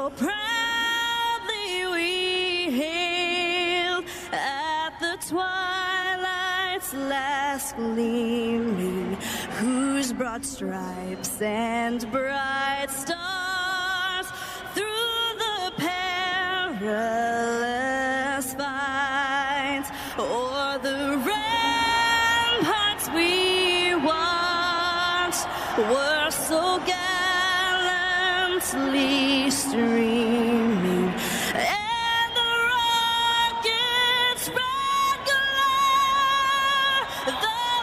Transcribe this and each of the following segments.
So proudly we hailed at the twilight's last gleaming, whose broad stripes and bright stars through the perilous fights o'er the ramparts we watched were so gallantly streaming, and the rockets' red glare, the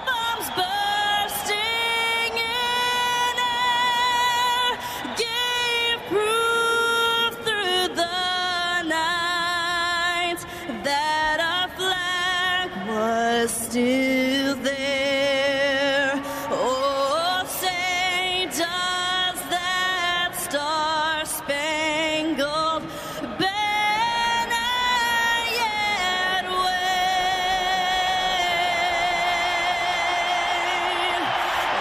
bombs bursting in air, gave proof through the night that our flag was still there. Oh, say does that star-spangled banner yet wave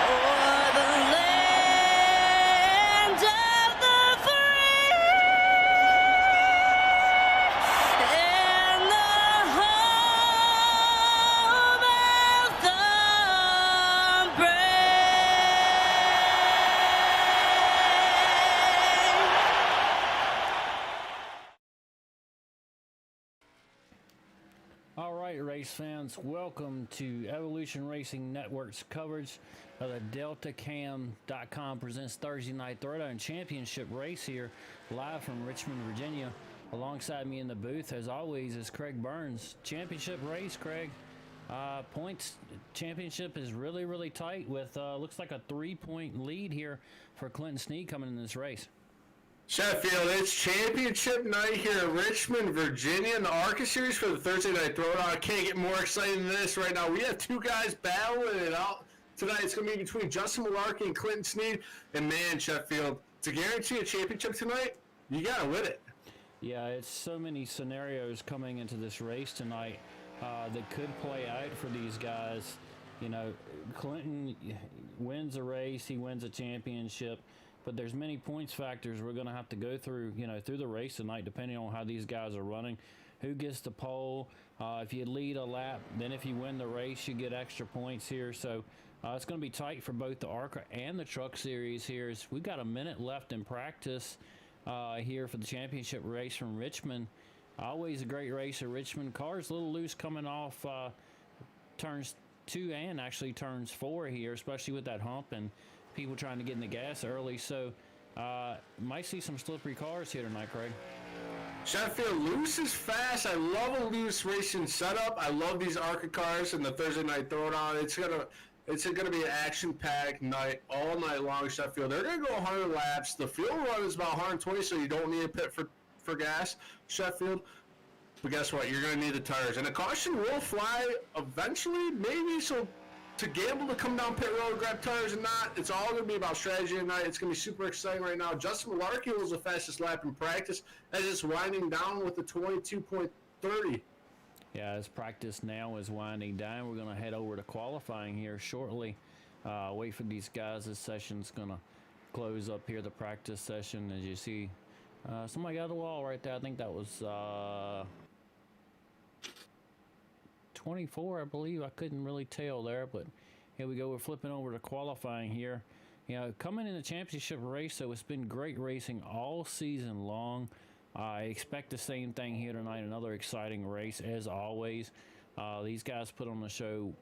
o'er the land of the free and the home of the brave? All right, race fans, welcome to Evolution Racing Network's coverage of the DeltaCam.com presents Thursday Night Throwdown Championship race here, live from Richmond, Virginia. Alongside me in the booth, as always, is Craig Burns. Championship race, Craig. Points championship is really, really tight with looks like a 3-point lead here for Clinton Snead coming in this race. Sheffield, it's championship night here in Richmond, Virginia, in the Arca series for the Thursday Night Throwdown. I can't get more excited than this right now. We have two guys battling it out tonight. It's going to be between Justin Malarkey and Clinton Snead. And man, Sheffield, to guarantee a championship tonight, you got to win it. Yeah, it's so many scenarios coming into this race tonight that could play out for these guys. You know, Clinton wins a race, he wins a championship, but there's many points factors we're going to have to go through, you know, through the race tonight, depending on how these guys are running. Who gets the pole? If you lead a lap, then if you win the race, you get extra points here. So it's going to be tight for both the Arca and the Truck Series here. We've got a minute left in practice here for the championship race from Richmond. Always a great race at Richmond. Car's a little loose coming off turns 2 and actually turns 4 here, especially with that hump and people trying to get in the gas early. So might see some slippery cars here tonight, Craig. Sheffield, loose is fast. I love a loose racing setup. I love these Arca cars and the Thursday Night Throwdown. It's gonna be an action-packed night all night long, Sheffield. They're gonna go 100 laps. The fuel run is about 120, so you don't need a pit for gas, Sheffield. But guess what? You're going to need the tires. And a caution will fly eventually, maybe, so to gamble to come down pit road, grab tires or not, it's all going to be about strategy tonight. It's going to be super exciting right now. Justin Malarkey was the fastest lap in practice as it's winding down with the 22.30. Yeah, as practice now is winding down, we're going to head over to qualifying here shortly. Wait for these guys. This session's going to close up here, the practice session. As you see, somebody got the wall right there. I think that was 24, I believe. I couldn't really tell there, but here we go. We're flipping over to qualifying here. You know, coming in the championship race, so it's been great racing all season long. I expect the same thing here tonight. Another exciting race as always. These guys put on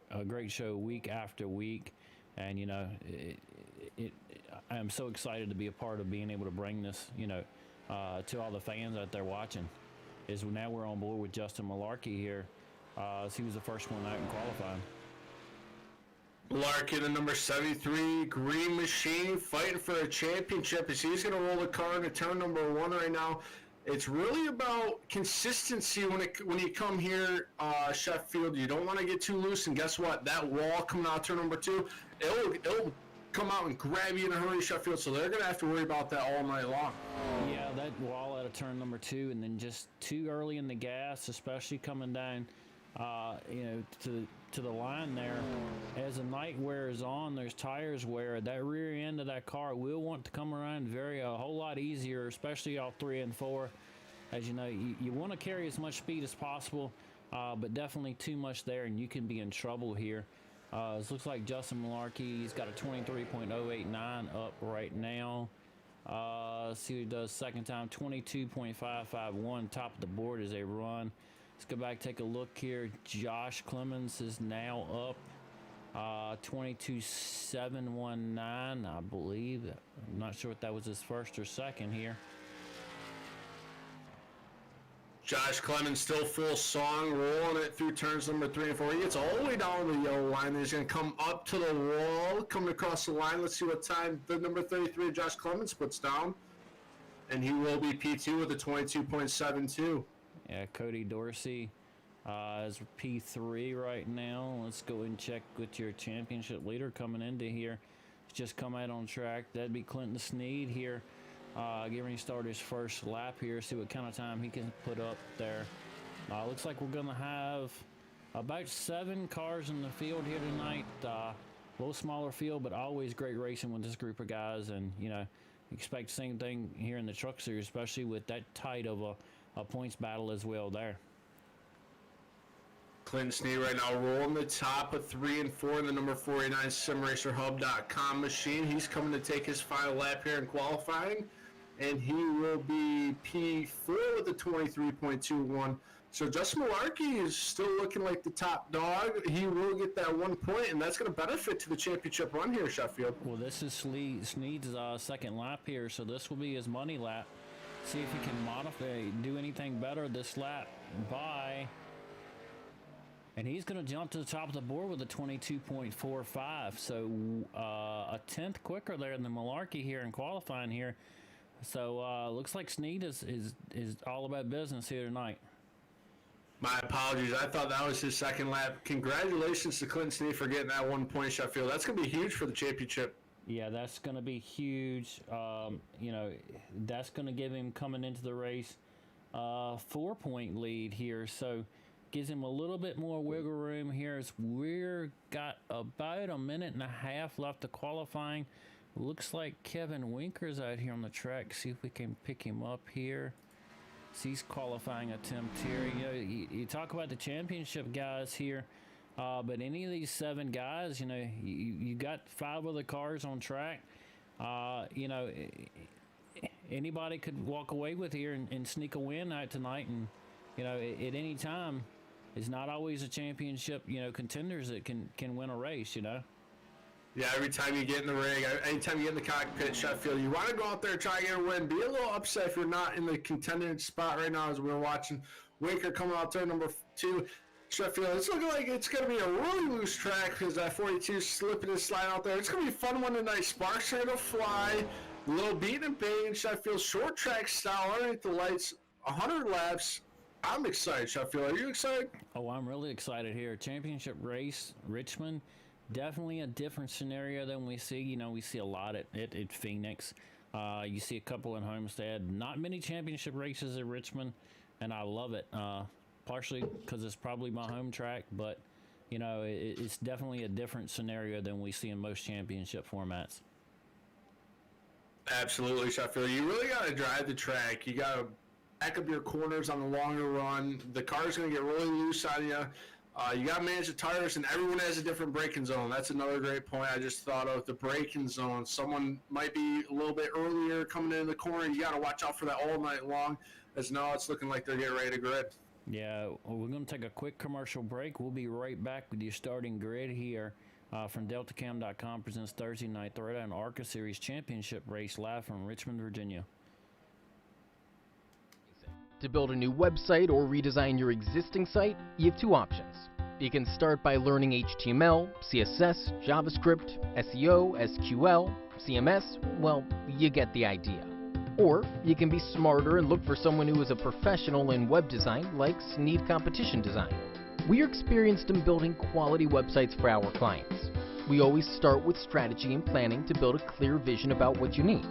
a great show week after week, and you know, I am so excited to be a part of being able to bring this, you know, to all the fans out there watching. Now we're on board with Justin Malarkey here. He was the first one out in qualifying. Malarkey, the number 73 Green Machine, fighting for a championship as he's going to roll the car into turn number 1 right now. It's really about consistency when you come here, Sheffield. You don't want to get too loose, and guess what? That wall coming out turn number 2, it'll come out and grab you in a hurry, Sheffield, so they're going to have to worry about that all night long. Yeah, that wall out of turn number 2, and then just too early in the gas, especially coming down to the line there. As the night wears on, there's tires wear. That rear end of that car will want to come around a whole lot easier, especially off 3 and 4. As you know, you want to carry as much speed as possible, but definitely too much there, and you can be in trouble here. It looks like Justin Malarkey, he's got a 23.089 up right now. Let's see what he does second time, 22.551, top of the board as they run. Let's go back, take a look here. Josh Clemens is now up 22.719, I believe. I'm not sure if that was his first or second here. Josh Clemens still full song, rolling it through turns number 3 and 4. He gets all the way down to the yellow line. He's going to come up to the wall, coming across the line. Let's see what time the number 33, Josh Clemens, puts down. And he will be P2 with a 22.72. Yeah, Cody Dorsey is P3 right now. Let's go and check with your championship leader coming into here. He's just come out on track. That'd be Clinton Sneed here. Getting ready to start his first lap here, see what kind of time he can put up there. Looks like we're going to have about 7 cars in the field here tonight. A little smaller field, but always great racing with this group of guys. And, you know, expect the same thing here in the Truck Series, especially with that tight of a points battle as well there. Clinton Sneed right now rolling the top of 3 and 4 in the number 49 SimRacerHub.com machine. He's coming to take his final lap here in qualifying, and he will be P4 with a 23.21. So Justin Malarkey is still looking like the top dog. He will get that 1 point, and that's going to benefit to the championship run here, Sheffield. Well, this is Sneed's second lap here, so this will be his money lap. See if he can modify, do anything better this lap by... And he's going to jump to the top of the board with a 22.45. So a 10th quicker there than Malarkey here in qualifying here. So looks like Sneed is all about business here tonight. My apologies. I thought that was his second lap. Congratulations to Clinton Sneed for getting that 1 point, Sheffield. That's going to be huge for the championship. Yeah, that's going to be huge. You know, that's going to give him coming into the race 4-point lead here. So gives him a little bit more wiggle room here as we're got about a minute and a half left of qualifying. Looks like Kevin Winker's out here on the track. See if we can pick him up here. See his qualifying attempt here. You know, you talk about the championship guys here, but any of these 7 guys, you know, you got 5 other cars on track. You know, anybody could walk away with here and sneak a win out tonight, and you know, at any time. It's not always a championship, you know, contenders that can win a race, you know. Yeah, every time you get in the ring, anytime you get in the cockpit, Sheffield, you want to go out there and try to get a win. Be a little upset if you're not in the contending spot right now as we're watching Winker coming out there, number 2. Sheffield, it's looking like it's going to be a really loose track because that 42 slipping and sliding out there. It's going to be a fun one tonight. Sparks are going to fly. A little beating and banging, Sheffield. Short track style underneath the lights. 100 laps. I'm excited, Sheffield. Are you excited? Oh, I'm really excited here. Championship race, Richmond. Definitely a different scenario than we see. You know, we see a lot at Phoenix. You see a couple in Homestead. Not many championship races at Richmond, and I love it. Partially because it's probably my home track, but, you know, it's definitely a different scenario than we see in most championship formats. Absolutely, Sheffield. You really got to drive the track. You got to back up your corners on the longer run. The car's going to get really loose on you. You got to manage the tires, and everyone has a different braking zone. That's another great point I just thought of, the braking zone. Someone might be a little bit earlier coming in the corner. You got to watch out for that all night long, as now it's looking like they're getting ready to grid. Yeah, well, we're going to take a quick commercial break. We'll be right back with your starting grid here from DeltaCam.com presents Thursday Night Throwdown Arca Series Championship Race live from Richmond, Virginia. To build a new website or redesign your existing site, you have 2 options. You can start by learning HTML, CSS, JavaScript, SEO, SQL, CMS, well, you get the idea. Or you can be smarter and look for someone who is a professional in web design like Sneed Competition Design. We are experienced in building quality websites for our clients. We always start with strategy and planning to build a clear vision about what you need.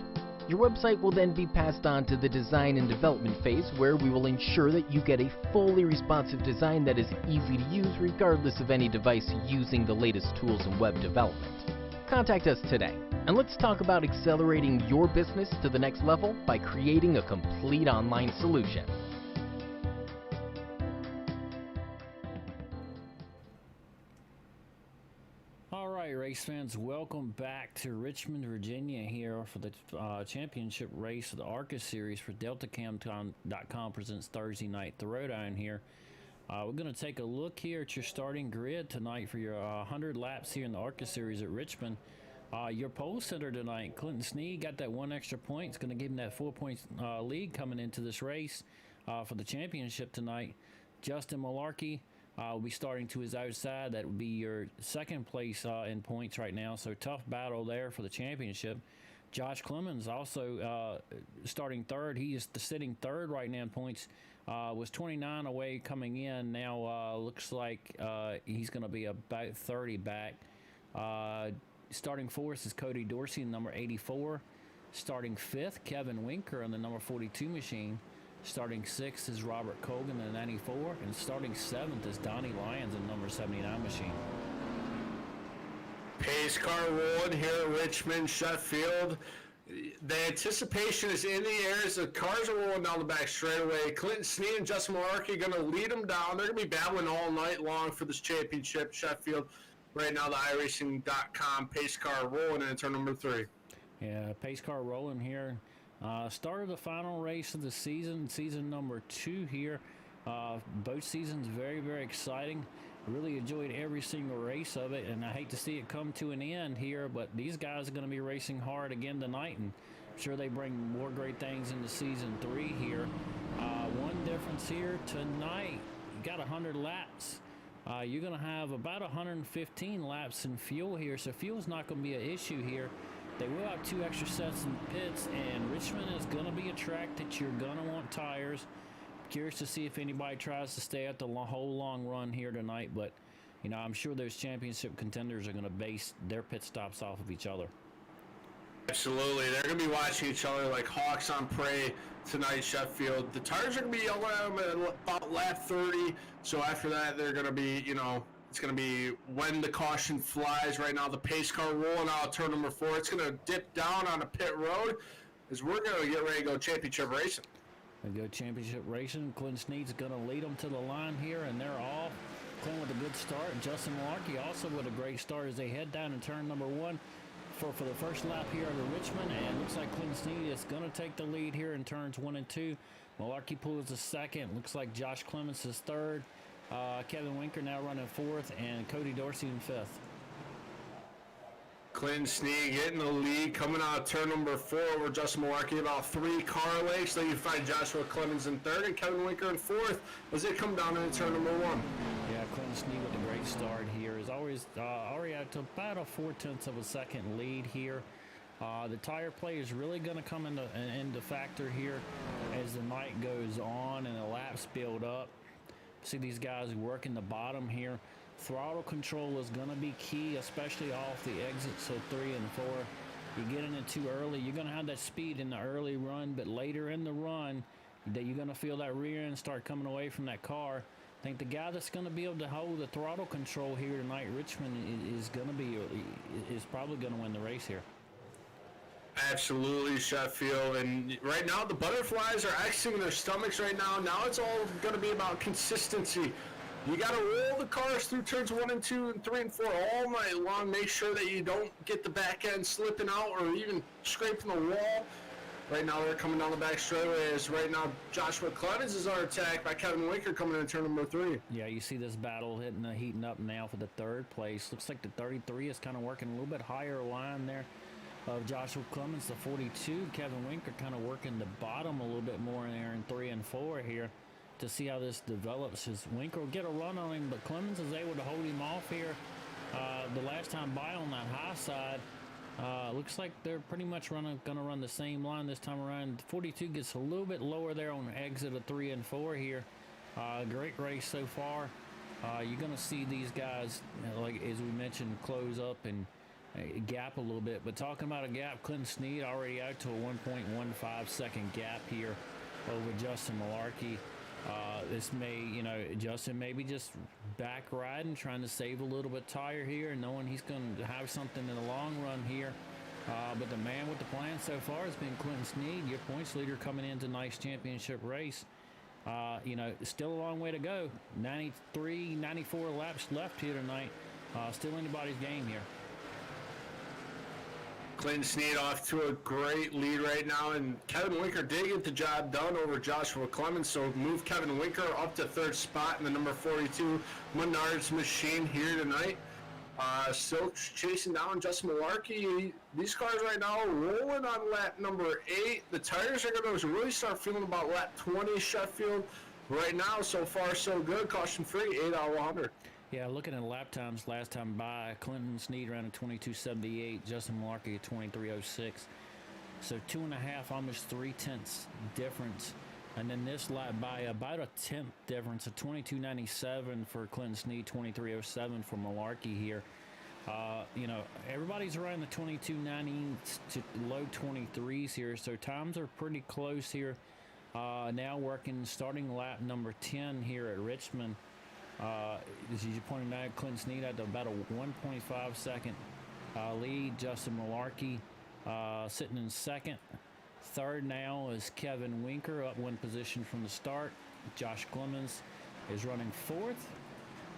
Your website will then be passed on to the design and development phase, where we will ensure that you get a fully responsive design that is easy to use regardless of any device using the latest tools in web development. Contact us today, and let's talk about accelerating your business to the next level by creating a complete online solution. Alright, race fans, welcome back to Richmond, Virginia here for the championship race of the Arca series for DeltaCam.com presents Thursday Night Throwdown here. We're going to take a look here at your starting grid tonight for your 100 laps here in the Arca series at Richmond. Your pole sitter tonight, Clinton Sneed, got that one extra point. It's going to give him that 4-point lead coming into this race for the championship tonight. Justin Malarkey will be starting to his outside. That would be your second place in points right now, so tough battle there for the championship. Josh Clemens also starting third. He is sitting third right now in points. Was 29 away coming in. Now looks like he's going to be about 30 back. Starting fourth is Cody Dorsey, number 84. Starting fifth, Kevin Winker on the number 42 machine. Starting sixth is Robert Colgan, the 94. And starting seventh is Donnie Lyons, the number 79 machine. Pace car rolling here at Richmond, Sheffield. The anticipation is in the air as the cars are rolling down the back straightaway. Clinton Sneed and Justin Malarkey are going to lead them down. They're going to be battling all night long for this championship. Sheffield, right now, the iRacing.com pace car rolling in turn number 3. Yeah, pace car rolling here. Start of the final race of the season number 2 here. Both seasons very, very exciting. Really enjoyed every single race of it, and I hate to see it come to an end here, but these guys are going to be racing hard again tonight, and I'm sure they bring more great things into season 3 here. One difference here tonight, you got 100 laps. You're going to have about 115 laps in fuel here, so fuel's not going to be an issue here. They will have 2 extra sets in pits, and Richmond is going to be a track that you're going to want tires. Curious to see if anybody tries to stay at the whole long run here tonight, but you know, I'm sure those championship contenders are going to base their pit stops off of each other. Absolutely. They're going to be watching each other like hawks on prey tonight, Sheffield. The tires are going to be yelling at them at about lap 30, so after that, they're going to be, you know, it's going to be when the caution flies. Right now, the pace car rolling out turn number 4. It's going to dip down on a pit road as we're going to get ready to go championship racing. We go championship racing. Clinton Sneed's going to lead them to the line here, and they're off. Clinton with a good start. Justin Malarkey also with a great start as they head down in turn number 1 for the first lap here at Richmond. And looks like Clinton Sneed is going to take the lead here in turns 1 and 2. Malarkey pulls the second. Looks like Josh Clemens is third. Kevin Winker now running 4th, and Cody Dorsey in 5th. Clinton Sneed getting the lead, coming out of turn number 4 over Justin Malarkey, about 3 car lengths. Then you find Joshua Clemens in 3rd and Kevin Winker in 4th as they come down into turn number 1. Yeah, Clinton Sneed with a great start here. Is always already out to about a 0.4 of a second lead here. The tire play is really going to come into factor here as the night goes on and the laps build up. See these guys working the bottom here. Throttle control is going to be key, especially off the exits, so 3 and 4. You get in it too early, you're going to have that speed in the early run, but later in the run, that you're going to feel that rear end start coming away from that car. I think the guy that's going to be able to hold the throttle control here tonight, Richmond, is probably going to win the race here. Absolutely, Sheffield. And right now, the butterflies are exiting their stomachs right now. Now it's all going to be about consistency. You got to roll the cars through turns 1 and 2 and 3 and 4 all night long. Make sure that you don't get the back end slipping out or even scraping the wall. Right now, they're coming down the back straightaway. As right now, Joshua Clemens is under attack by Kevin Winker coming in turn number 3. Yeah, you see this battle heating up now for the 3rd place. Looks like the 33 is kind of working a little bit higher line there of Joshua Clemens. The 42, Kevin Winker, kind of working the bottom a little bit more in there in 3 and 4 here to see how this develops. As Winker will get a run on him, but Clemens is able to hold him off here the last time by on that high side. Looks like they're pretty much going to run the same line this time around. 42 gets a little bit lower there on the exit of 3 and 4 here. Great race so far. You're going to see these guys, like as we mentioned, close up and gap a little bit. But talking about a gap, Clinton Snead already out to a 1.15 second gap here over Justin Malarkey. This may, Justin maybe just back riding, trying to save a little bit tire here, knowing he's going to have something in the long run here. But the man with the plan so far has been Clinton Snead, your points leader coming into tonight's championship race. Still a long way to go. 93, 94 laps left here tonight. Still anybody's game here. Clinton Snead off to a great lead right now, and Kevin Winker did get the job done over Joshua Clemens, so move Kevin Winker up to third spot in the number 42 Menards machine here tonight. Still chasing down Justin Malarkey. These cars right now rolling on lap number 8. The tires are going to really start feeling about lap 20 Sheffield. Right now, so far so good. Caution free, 8 out of 100. Yeah, looking at lap times last time by, Clinton Snead ran a 22.78, Justin Malarkey a 23.06. So 2.5, almost 3/10 difference. And then this lap by about a 10th difference, a 22.97 for Clinton Snead, 23.07 for Malarkey here. Everybody's around the 22.90 to low 23s here, so times are pretty close here. Now working starting lap number 10 here at Richmond. As you pointed out, Clinton Snead had about a 1.5 second lead. Justin Malarkey sitting in second. Third now is Kevin Winker, up one position from the start. Josh Clemens is running fourth.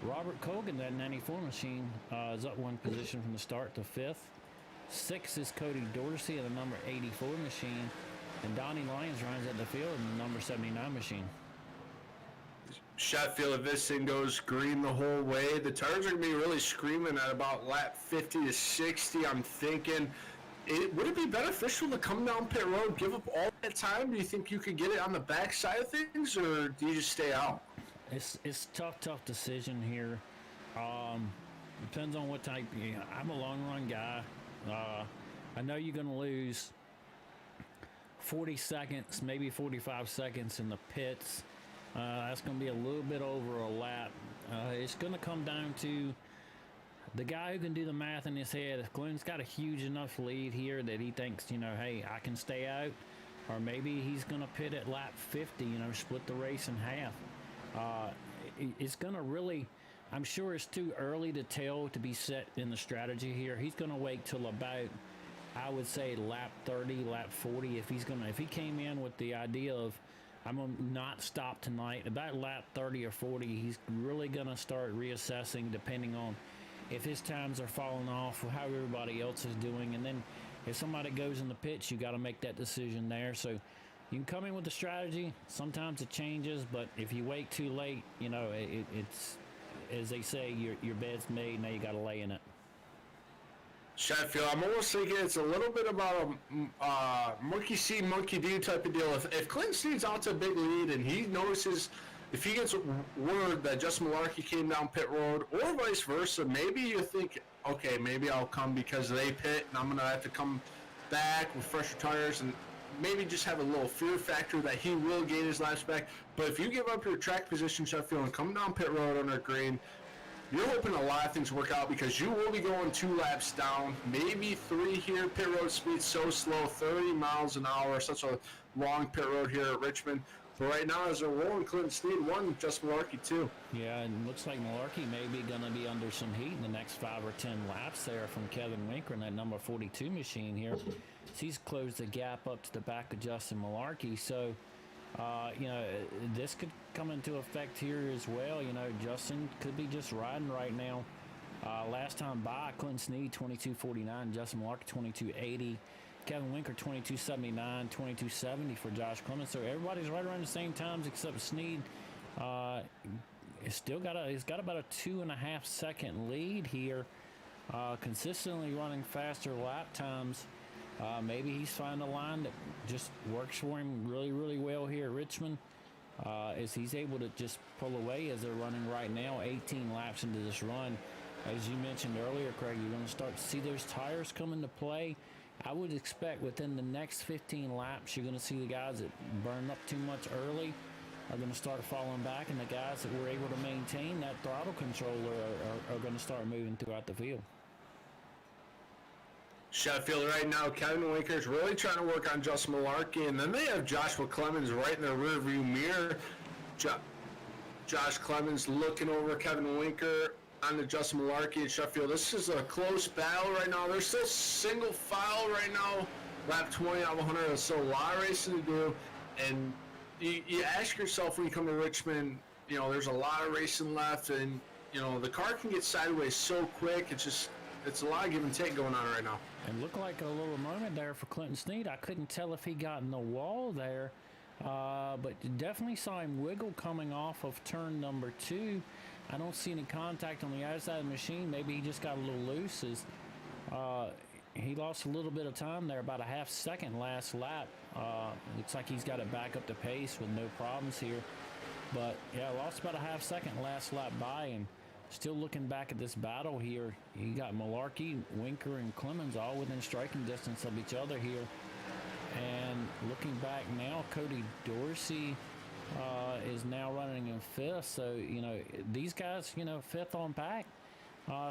Robert Colgan, that 94 machine, is up one position from the start to fifth. Sixth is Cody Dorsey in the number 84 machine. And Donnie Lyons runs at the field in the number 79 machine. Sheffield, if this thing goes green the whole way, the tires are going to be really screaming at about lap 50 to 60. I'm thinking, would it be beneficial to come down pit road, give up all that time? Do you think you could get it on the back side of things, or do you just stay out? It's tough decision here. Depends on what type. I'm a long run guy. I know you're going to lose 40 seconds, maybe 45 seconds in the pits. That's going to be a little bit over a lap. It's going to come down to the guy who can do the math in his head. If Glenn's got a huge enough lead here that he thinks, hey, I can stay out, or maybe he's going to pit at lap 50, split the race in half. It's going to really, I'm sure it's too early to tell to be set in the strategy here. He's going to wait till about, I would say, lap 30, lap 40. If he came in with the idea of, I'm going to not stop tonight, about lap 30 or 40, he's really going to start reassessing depending on if his times are falling off, how everybody else is doing. And then if somebody goes in the pits, you got to make that decision there. So you can come in with the strategy. Sometimes it changes, but if you wait too late, it's, as they say, your bed's made, now you got to lay in it. Sheffield, I'm almost thinking it's a little bit about a monkey see, monkey do type of deal. If Clinton Snead's out to a big lead and he notices, if he gets word that Justin Malarkey came down pit road, or vice versa, maybe you think, okay, maybe I'll come because they pit and I'm going to have to come back with fresher tires, and maybe just have a little fear factor that he will gain his laps back. But if you give up your track position, Sheffield, and come down pit road on a green, you're hoping a lot of things work out because you will be going 2 laps down, maybe 3 here. Pit road speed so slow, 30 miles an hour, such a long pit road here at Richmond. But right now, as they're rolling, Clinton Snead 1, Justin Malarkey 2. Yeah, and looks like Malarkey may be going to be under some heat in the next 5 or 10 laps there from Kevin Winker in that number 42 machine here. He's closed the gap up to the back of Justin Malarkey. So, this could come into effect here as well. Justin could be just riding right now. Last time by, Clinton Snead 22.49, Justin Malarkey 22.80, Kevin Winker 22.79, 22.70 for Josh Clemens. So everybody's right around the same times except Snead. He's got about a 2.5 second lead here. Consistently running faster lap times. Maybe he's finding a line that just works for him really, really well here at Richmond. As he's able to just pull away as they're running right now, 18 laps into this run. As you mentioned earlier, Craig, you're going to start to see those tires come into play. I would expect within the next 15 laps, you're going to see the guys that burn up too much early are going to start falling back, and the guys that were able to maintain that throttle controller are going to start moving throughout the field. Sheffield right now, Kevin Winker's really trying to work on Justin Malarkey, and then they have Joshua Clemens right in their rearview mirror. Josh Clemens looking over Kevin Winker on the Justin Malarkey at Sheffield. This is a close battle right now. They're still single file right now. Lap 20 out of 100. There's still a lot of racing to do, and you ask yourself when you come to Richmond, you know, there's a lot of racing left, and you know the car can get sideways so quick. It's a lot of give and take going on right now. And looked like a little moment there for Clinton Snead. I couldn't tell if he got in the wall there, but definitely saw him wiggle coming off of turn number 2. I don't see any contact on the outside of the machine. Maybe he just got a little loose. He lost a little bit of time there, about a half second last lap. Looks like he's got it back up to pace with no problems here. But yeah, lost about a half second last lap by, and still looking back at this battle here, you got Malarkey, Winker, and Clemens all within striking distance of each other here. And looking back now, Cody Dorsey is now running in 5th. So, you know, these guys, you know, 5th on pack,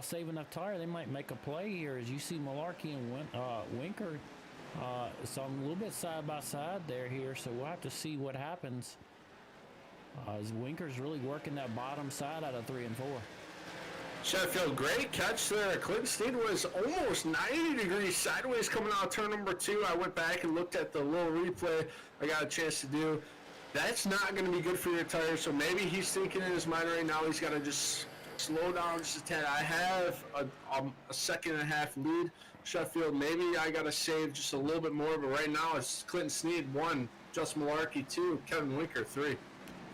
save enough tire, they might make a play here. As you see Malarkey and Winker, so I'm a little bit side by side there here. So we'll have to see what happens. As Winker's really working that bottom side out of 3 and 4. Sheffield, great catch there. Clinton Snead was almost 90 degrees sideways coming out of turn number 2. I went back and looked at the little replay I got a chance to do. That's not going to be good for your tires, so maybe he's thinking in his mind right now he's got to just slow down just a tad. I have a second and a half lead. Sheffield, maybe I got to save just a little bit more, but right now it's Clinton Snead 1, Justin Malarkey 2, Kevin Winker 3.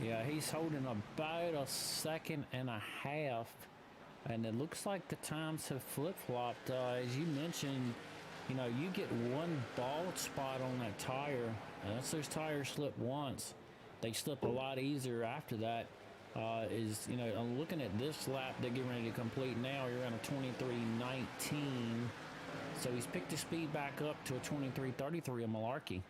Yeah, he's holding about a second and a half. And it looks like the times have flip-flopped. As you mentioned, you know, you get one bald spot on that tire. Once those tires slip once, they slip a lot easier after that. You know, I'm looking at this lap they're getting ready to complete now. You're on a 23.19. So he's picked his speed back up to a 23.33 of Malarkey.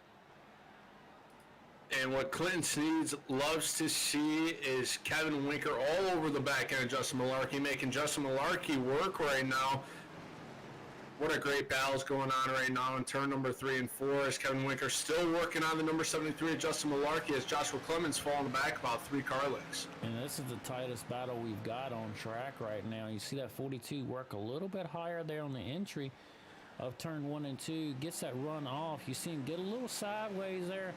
And what Clinton Snead loves to see is Kevin Winker all over the back end of Justin Malarkey, making Justin Malarkey work right now. What a great battle's going on right now in turn number 3 and 4 as Kevin Winker still working on the number 73 of Justin Malarkey as Joshua Clemens falling back about 3 car lengths. And this is the tightest battle we've got on track right now. You see that 42 work a little bit higher there on the entry of turn 1 and 2. Gets that run off. You see him get a little sideways there.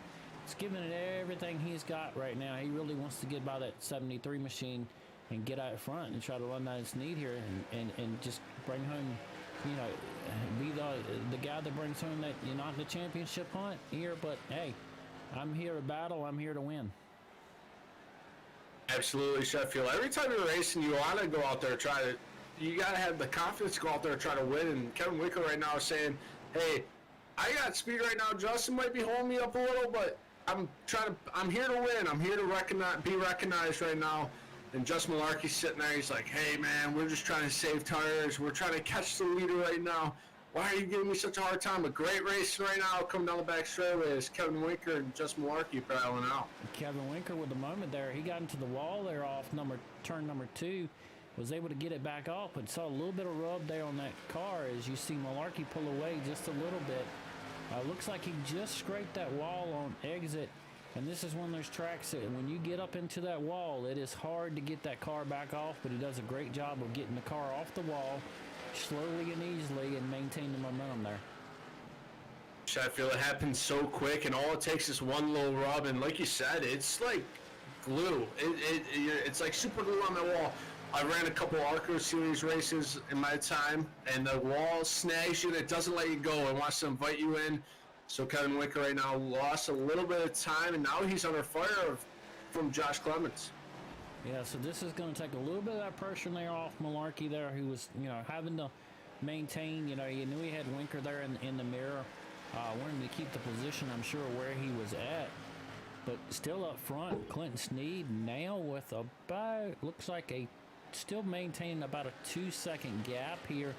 He's giving it everything he's got right now. He really wants to get by that 73 machine and get out front and try to run that Snead here and just bring home, you know, be the guy that brings home that, you're not in the championship hunt here, but hey, I'm here to battle, I'm here to win. Absolutely, Sheffield. Every time you're racing, you want to go out there and you got to have the confidence to go out there and try to win. And Kevin Winker right now is saying, hey, I got speed right now. Justin might be holding me up a little, but I'm here to win. I'm here to be recognized right now. And Justin Malarkey's sitting there. He's like, hey, man, we're just trying to save tires. We're trying to catch the leader right now. Why are you giving me such a hard time? A great race right now coming down the back straightaway is Kevin Winker and Justin Malarkey battling out. Kevin Winker with the moment there. He got into the wall there off turn number 2. Was able to get it back off, but saw a little bit of rub there on that car as you see Malarkey pull away just a little bit. Looks like he just scraped that wall on exit, and this is one of those tracks that when you get up into that wall, it is hard to get that car back off, but he does a great job of getting the car off the wall slowly and easily and maintain the momentum there. Sheffield, it happens so quick, and all it takes is one little rub, and like you said, it's like glue. It's like super glue on the wall. I ran a couple Arca series races in my time, and the wall snags you and it doesn't let you go. It wants to invite you in. So Kevin Winker right now lost a little bit of time, and now he's under fire from Josh Clemens. Yeah, so this is going to take a little bit of that pressure there off Malarkey there, who was, you know, having to maintain, you know, you knew he had Winker there in the mirror. Wanted to keep the position, I'm sure, where he was at. But still up front, Clinton Snead now with about, looks like still maintaining about a 2-second gap here.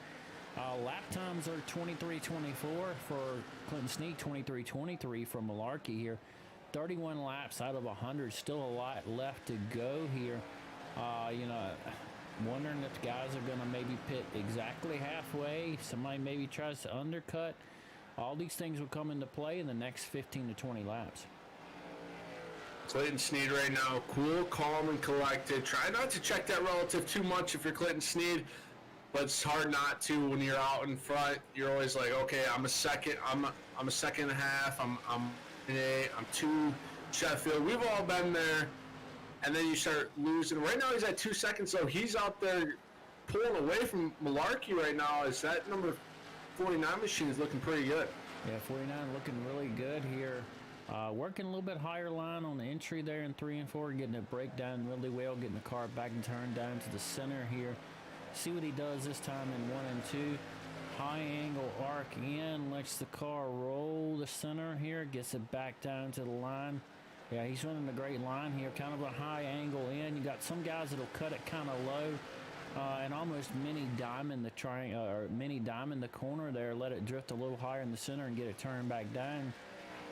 Lap times are 23.24 for Clinton Snead, 23.23 for Malarkey here. 31 laps out of 100, still a lot left to go here. You know, wondering if the guys are going to maybe pit exactly halfway. Somebody maybe tries to undercut. All these things will come into play in the next 15 to 20 laps. Clinton Sneed right now, cool, calm, and collected. Try not to check that relative too much if you're Clinton Sneed, but it's hard not to when you're out in front. You're always like, okay, I'm a second and a half. I'm two Sheffield. We've all been there, and then you start losing. Right now he's at 2 seconds, so he's out there pulling away from Malarkey right now. Is that number 49 machine is looking pretty good. Yeah, 49 looking really good here. Working a little bit higher line on the entry there in 3 and 4, getting it break down really well, getting the car back and turned down to the center here. See what he does this time in 1 and 2. High angle arc in, lets the car roll the center here, gets it back down to the line. Yeah, he's running a great line here, kind of a high angle in. You got some guys that'll cut it kind of low and almost mini diamond the corner there, let it drift a little higher in the center and get it turned back down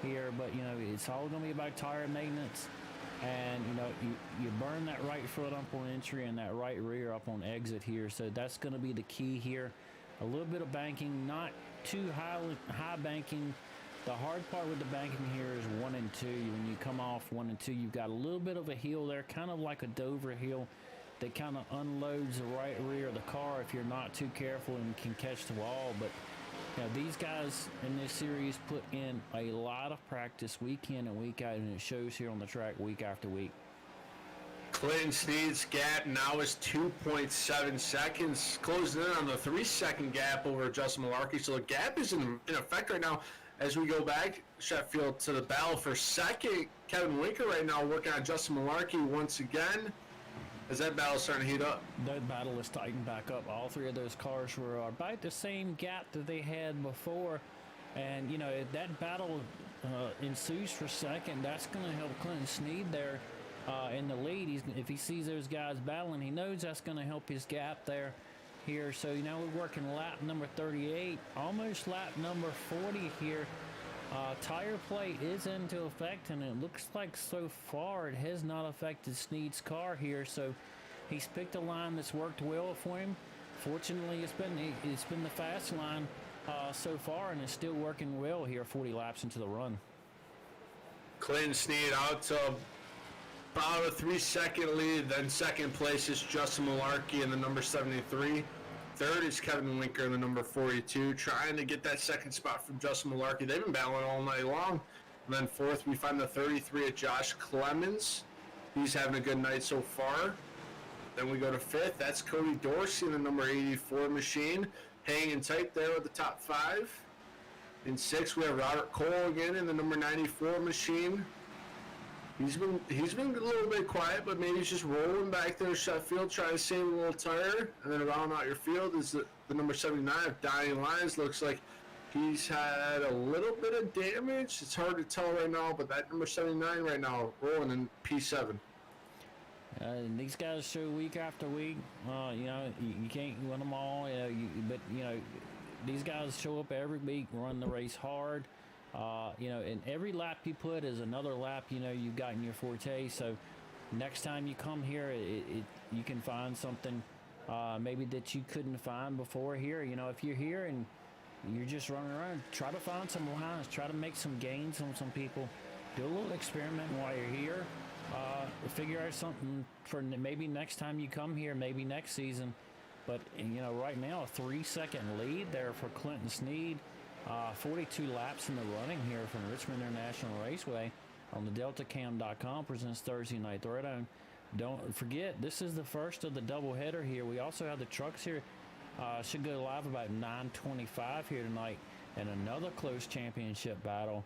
here. But you know, it's all going to be about tire maintenance, and you know, you burn that right foot up on entry and that right rear up on exit here, so that's going to be the key here. A little bit of banking, not too high banking. The hard part with the banking here is 1 and 2. When you come off 1 and 2, you've got a little bit of a hill there, kind of like a Dover hill that kind of unloads the right rear of the car if you're not too careful and can catch the wall. But you know, these guys in this series put in a lot of practice week in and week out, and it shows here on the track week after week. Clinton Sneed's gap now is 2.7 seconds, closing in on the 3-second gap over Justin Malarkey. So the gap is in effect right now. As we go back, Sheffield, to the battle for second, Kevin Winker right now working on Justin Malarkey once again. As that battle's starting to heat up. That battle is tightened back up. All three of those cars were about the same gap that they had before. And, you know, if that battle ensues for second, that's going to help Clinton Sneed there in the lead. If he sees those guys battling, he knows that's going to help his gap there here. So, you know, we're working lap number 38, almost lap number 40 here. Tire play is into effect, and it looks like so far it has not affected Sneed's car here. So he's picked a line that's worked well for him. Fortunately, it's been the fast line so far, and it's still working well here 40 laps into the run. Clinton Sneed out to about a 3-second lead. Then second place is Justin Malarkey in the number 73. Third is Kevin Winker in the number 42, trying to get that second spot from Justin Malarkey. They've been battling all night long. And then fourth, we find the 33 at Josh Clemens. He's having a good night so far. Then we go to fifth. That's Cody Dorsey in the number 84 machine, hanging tight there with the top 5. In sixth, we have Robert Cole again in the number 94 machine. He's been a little bit quiet, but maybe he's just rolling back there. Sheffield trying to save a little tire, and then around out your field is the number 79 of Dying Lines. Looks like he's had a little bit of damage. It's hard to tell right now, but that number 79 right now rolling in P7. And these guys show week after week. You know, you can't win them all. But you know, these guys show up every week, run the race hard. You know, and every lap you put is another lap, you know, you've gotten your forte. So next time you come here, you can find something maybe that you couldn't find before here. You know, if you're here and you're just running around, try to find some lines, try to make some gains on some people. Do a little experiment while you're here. Figure out something for maybe next time you come here, maybe next season. But, you know, right now, a 3-second lead there for Clinton Sneed. 42 laps in the running here from Richmond International Raceway on the DeltaCam.com presents Thursday Night Throwdown. Don't forget, this is the first of the doubleheader here. We also have the trucks here. Should go live about 9:25 here tonight, and another close championship battle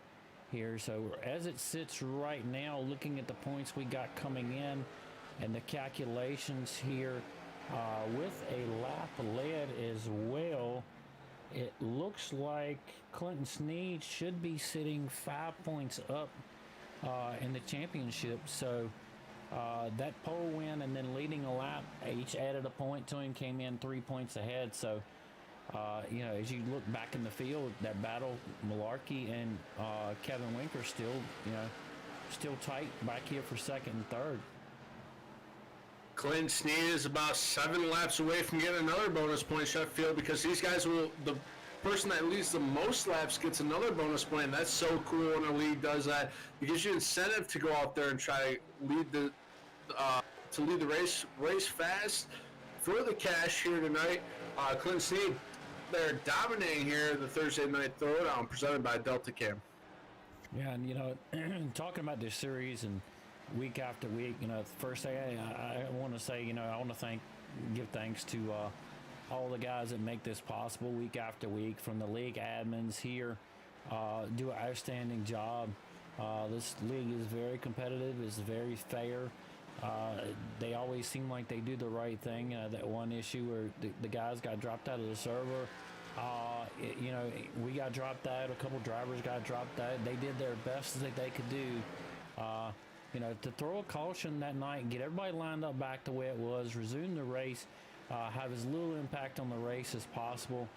here. So as it sits right now, looking at the points we got coming in and the calculations here with a lap led as well, it looks like Clinton Sneed should be sitting 5 points up in the championship. So that pole win and then leading a lap each added a point to him, came in 3 points ahead. So, you know, as you look back in the field, that battle, Malarkey and Kevin Winker still, you know, still tight back here for second and third. Clinton Snead is about 7 laps away from getting another bonus point, Sheffield, because these guys will, the person that leads the most laps gets another bonus point, and that's so cool when a league does that. It gives you incentive to go out there and try to lead the race fast for the cash here tonight. Clinton Snead, they're dominating here the Thursday Night Throwdown presented by Delta Cam. Yeah, and you know, talking about this series and week after week, you know, first thing I want to say, you know, I want to give thanks to all the guys that make this possible week after week, from the league admins here, do an outstanding job. This league is very competitive, it's very fair. They always seem like they do the right thing. That one issue where the guys got dropped out of the server, you know, we got dropped out, a couple drivers got dropped out. They did their best that they could do, you know, to throw a caution that night, get everybody lined up back the way it was, resume the race, have as little impact on the race as possible.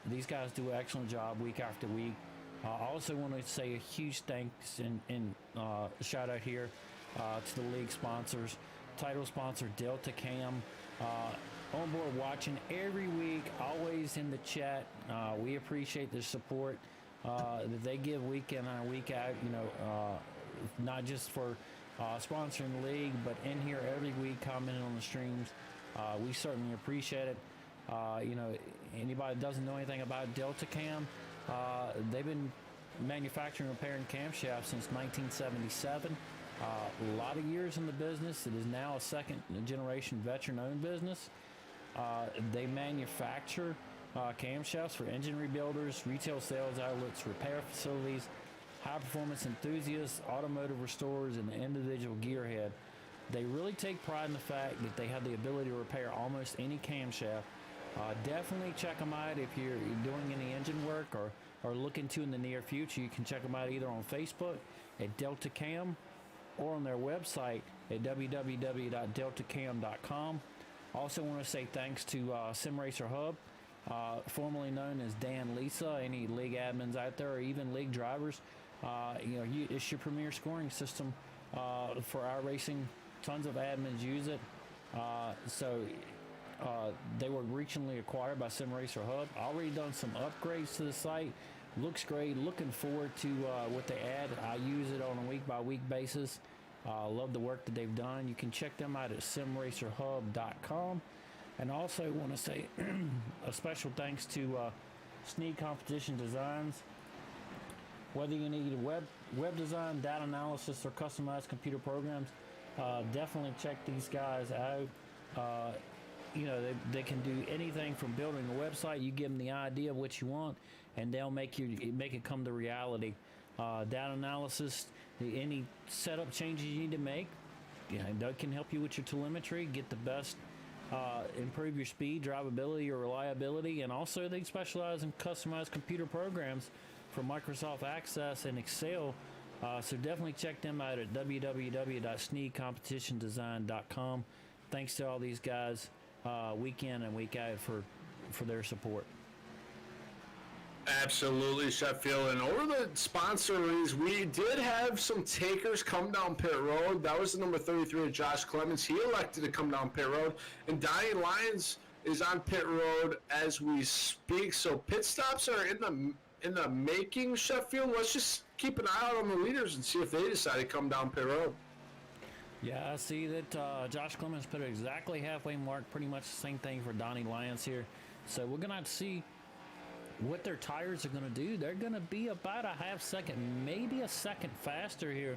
These guys do an excellent job week after week. I also want to say a huge thanks and shout out here to the league sponsors, title sponsor Delta Cam, on board watching every week, always in the chat. We appreciate the support that they give week in and week out, you know, not just for sponsoring the league, but in here every week commenting on the streams. We certainly appreciate it. You know, anybody that doesn't know anything about Delta Cam, they've been manufacturing and repairing camshafts since 1977. A lot of years in the business. It is now a second generation veteran owned business. They manufacture camshafts for engine rebuilders, retail sales outlets, repair facilities, high performance enthusiasts, automotive restorers, and the individual gearhead. They really take pride in the fact that they have the ability to repair almost any camshaft. Definitely check them out if you're doing any engine work or looking to in the near future. You can check them out either on Facebook at Delta Cam or on their website at www.deltacam.com. Also want to say thanks to Sim Racer Hub, formerly known as Dan Lisa. Any league admins out there or even league drivers, you know, it's your premier scoring system for our racing. Tons of admins use it. They were recently acquired by Sim Racer Hub. Already done some upgrades to the site. Looks great. Looking forward to what they add. I use it on a week-by-week basis. Love the work that they've done. You can check them out at simracerhub.com. And also want to say a special thanks to Snead Competition Designs. Whether you need web design, data analysis, or customized computer programs, definitely check these guys out. You know, they can do anything from building a website. You give them the idea of what you want, and they'll make it come to reality. Data analysis, any setup changes you need to make, you know, they can help you with your telemetry, get the best, improve your speed, drivability, or reliability. And also they specialize in customized computer programs for Microsoft Access and Excel. So definitely check them out at www.sneadcompetitiondesign.com. Thanks to all these guys week in and week out for their support. Absolutely, Sheffield. And over the sponsories, we did have some takers come down pit road. That was the number 33 of Josh Clemens. He elected to come down pit road. And Donnie Lyons is on pit road as we speak. So pit stops are in the making, Sheffield. Let's just keep an eye out on the leaders and see if they decide to come down pit road. Yeah, I see that Josh Clemens put it exactly halfway mark. Pretty much the same thing for Donnie Lyons here. So we're going to have to see what their tires are going to do. They're going to be about a half second, maybe a second faster here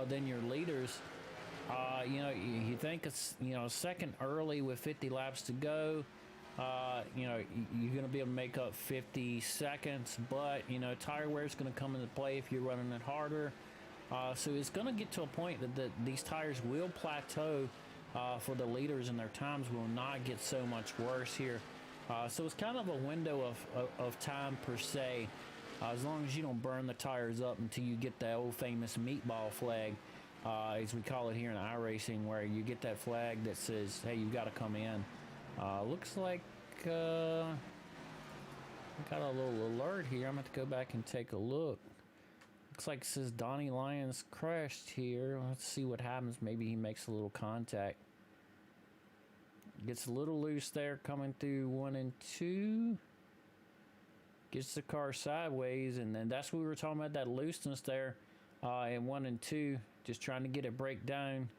than your leaders. You know, you think it's, you know, a second early with 50 laps to go. You know, you're going to be able to make up 50 seconds, but, you know, tire wear is going to come into play if you're running it harder. So it's going to get to a point that these tires will plateau for the leaders, and their times will not get so much worse here. So it's kind of a window of time per se, as long as you don't burn the tires up until you get that old famous meatball flag, as we call it here in iRacing, where you get that flag that says, hey, you've got to come in. Looks like I got a little alert here. I'm going to have to go back and take a look. Looks like it says Donnie Lyons crashed here. Let's see what happens. Maybe he makes a little contact. Gets a little loose there coming through 1 and 2. Gets the car sideways, and then that's what we were talking about, that looseness there in 1 and 2. Just trying to get it break down.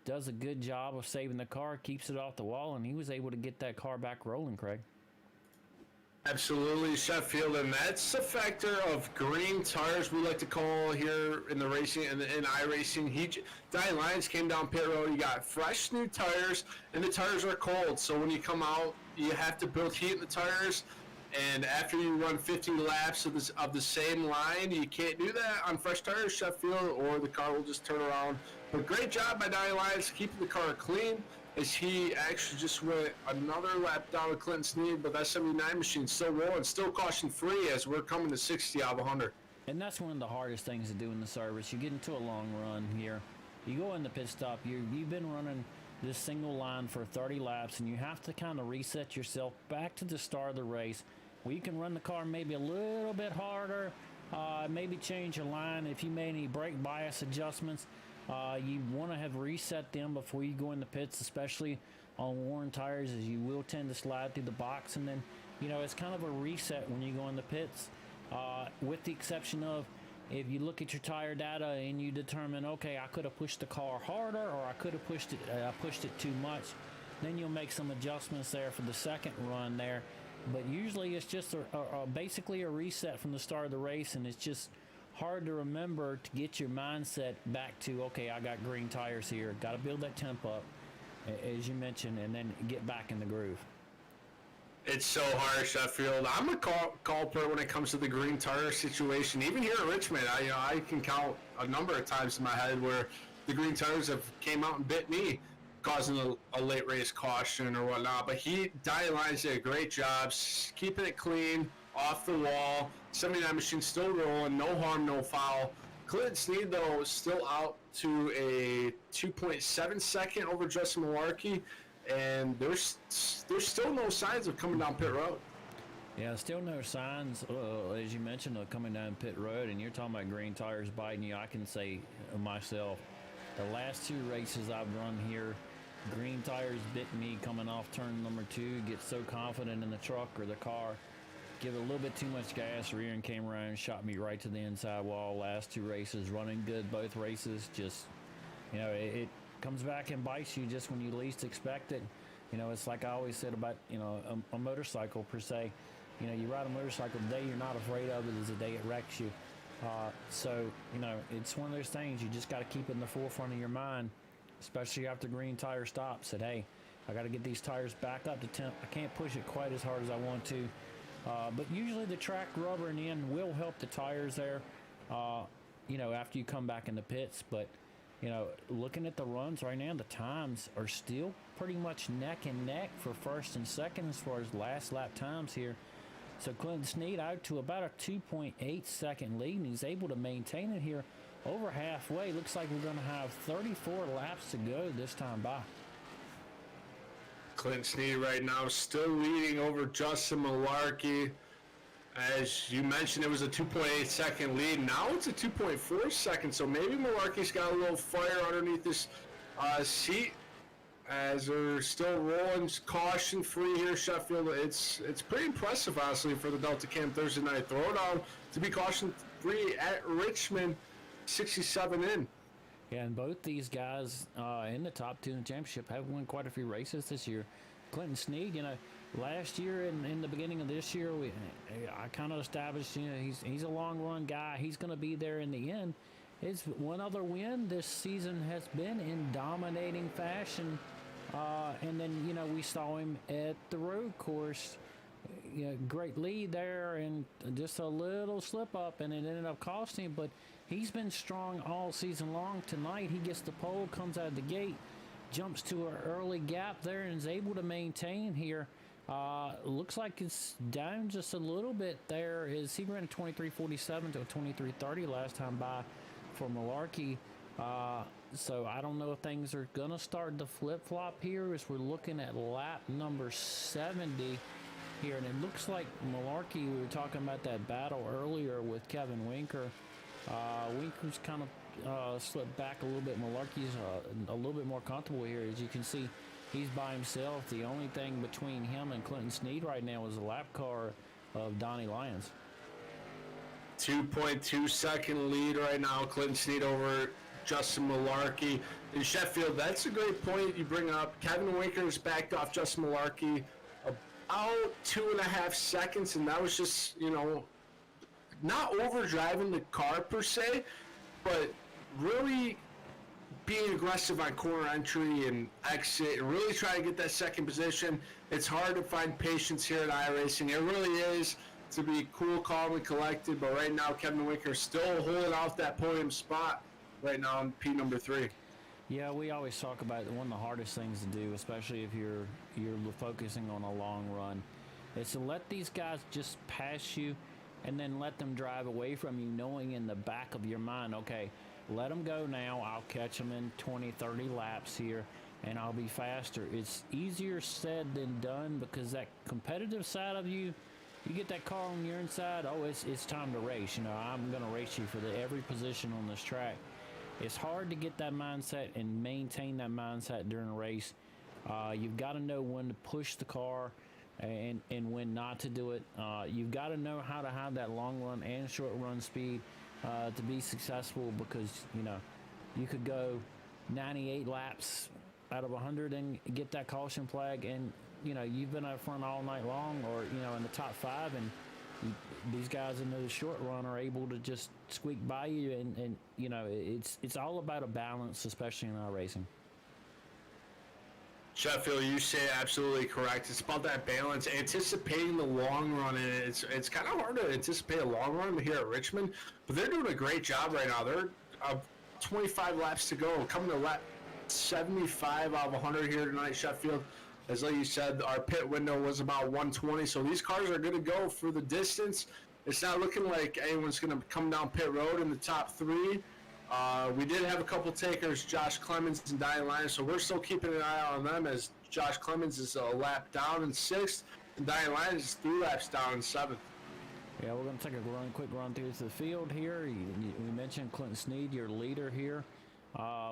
Does a good job of saving the car, keeps it off the wall, and he was able to get that car back rolling, Craig. Absolutely, Sheffield, and that's a factor of green tires, we like to call here in the racing and in iRacing. Diane Lyons came down pit road. You got fresh new tires, and the tires are cold. So when you come out, you have to build heat in the tires. And after you run 50 laps of the same line, you can't do that on fresh tires, Sheffield, or the car will just turn around. But great job by Diane Lyons keeping the car clean, as he actually just went another lap down with Clinton Sneed, but that 79 machine still rolling, still caution free as we're coming to 60 out of 100. And that's one of the hardest things to do in the service. You get into a long run here. You go in the pit stop, you've been running this single line for 30 laps, and you have to kind of reset yourself back to the start of the race, where you can run the car maybe a little bit harder, maybe change your line. If you made any brake bias adjustments, you want to have reset them before you go in the pits, especially on worn tires, as you will tend to slide through the box. And then, it's kind of a reset when you go in the pits, with the exception of if you look at your tire data and you determine, okay, I could have pushed the car harder, or I could have pushed it too much, then you'll make some adjustments there for the second run there. But usually it's just basically a reset from the start of the race, and it's just hard to remember to get your mindset back to, okay, I got green tires here, got to build that temp up, as you mentioned, and then get back in the groove. It's so hard, Sheffield. I'm a culprit when it comes to the green tire situation. Even here at Richmond, I can count a number of times in my head where the green tires have came out and bit me, causing a late race caution or whatnot. But Diane Lyons did a great job keeping it clean, off the wall. 79 machine still rolling, no harm, no foul. Clinton Sneed, though, still out to a 2.7 second over Justin Malarkey, and there's still no signs of coming down pit road. Yeah, still no signs, as you mentioned, of coming down pit road, and you're talking about green tires biting you. I can say myself, the last 2 races I've run here, green tires bit me coming off turn number 2, get so confident in the truck or the car, give it a little bit too much gas, rear end came around and shot me right to the inside wall. Last 2 races, running good both races, just, it comes back and bites you just when you least expect it. It's like I always said about, a motorcycle per se. You ride a motorcycle, the day you're not afraid of it is the day it wrecks you. So, it's one of those things you just got to keep in the forefront of your mind, especially after green tire stops, that, hey, I got to get these tires back up to temp. I can't push it quite as hard as I want to. But usually the track rubbering in will help the tires there, after you come back in the pits. But, looking at the runs right now, the times are still pretty much neck and neck for first and second as far as last lap times here. So Clinton Sneed out to about a 2.8 second lead, and he's able to maintain it here over halfway. Looks like we're going to have 34 laps to go this time by. Clinton Sneed right now still leading over Justin Malarkey. As you mentioned, it was a 2.8 second lead. Now it's a 2.4 second, so maybe Malarkey's got a little fire underneath this seat as they're still rolling caution free here, Sheffield. It's pretty impressive, honestly, for the Delta Cam Thursday Night Throwdown to be caution free at Richmond, 67 in. Yeah, and both these guys in the top 2 in the championship have won quite a few races this year. Clinton Sneed, last year and in the beginning of this year, I kind of established, he's a long run guy. He's going to be there in the end. His one other win this season has been in dominating fashion. And then, we saw him at the road course. Great lead there and just a little slip up, and it ended up costing him. But he's been strong all season long. Tonight he gets the pole, comes out of the gate, jumps to an early gap there, and is able to maintain here. Looks like it's down just a little bit there. He ran a 23.47 to a 23.30 last time by for Malarkey. So I don't know if things are going to start to flip-flop here as we're looking at lap number 70 here. And it looks like Malarkey, we were talking about that battle earlier with Kevin Winker. Winker's kind of slip back a little bit. Malarkey's a little bit more comfortable here. As you can see, he's by himself. The only thing between him and Clinton Snead right now is a lap car of Donnie Lyons. 2.2 second lead right now. Clinton Snead over Justin Malarkey. In Sheffield, that's a great point you bring up. Kevin Winker's backed off Justin Malarkey about 2.5 seconds, and that was just, not overdriving the car per se, but really being aggressive on corner entry and exit and really try to get that second position. It's hard to find patience here at iRacing. It really is, to be cool, calm, and collected, but right now Kevin Winker still holding off that podium spot right now in P number 3. Yeah, we always talk about one of the hardest things to do, especially if you're focusing on a long run, is to let these guys just pass you and then let them drive away from you, knowing in the back of your mind, okay, let them go now. I'll catch them in 20, 30 laps here, and I'll be faster. It's easier said than done, because that competitive side of you get that car on your inside, it's time to race. I'm going to race you for every position on this track. It's hard to get that mindset and maintain that mindset during a race. You've got to know when to push the car and when not to do it. You've got to know how to have that long run and short run speed to be successful, because you could go 98 laps out of 100 and get that caution flag, and you've been up front all night long, or in the top 5, and these guys in the short run are able to just squeak by you, and it's all about a balance, especially in our racing. Sheffield, you say absolutely correct. It's about that balance, anticipating the long run, and it's kind of hard to anticipate a long run here at Richmond, but they're doing a great job right now. They're 25 laps to go, coming to lap 75 out of 100 here tonight, Sheffield. As like you said, our pit window was about 120, so these cars are going to go for the distance. It's not looking like anyone's going to come down pit road in the top 3. We did have a couple takers, Josh Clemens and Donnie Lyons, so we're still keeping an eye on them, as Josh Clemens is a lap down in 6th, and Donnie Lyons is 3 laps down in 7th. Yeah, we're going to take a quick run through the field here. We mentioned Clinton Snead, your leader here,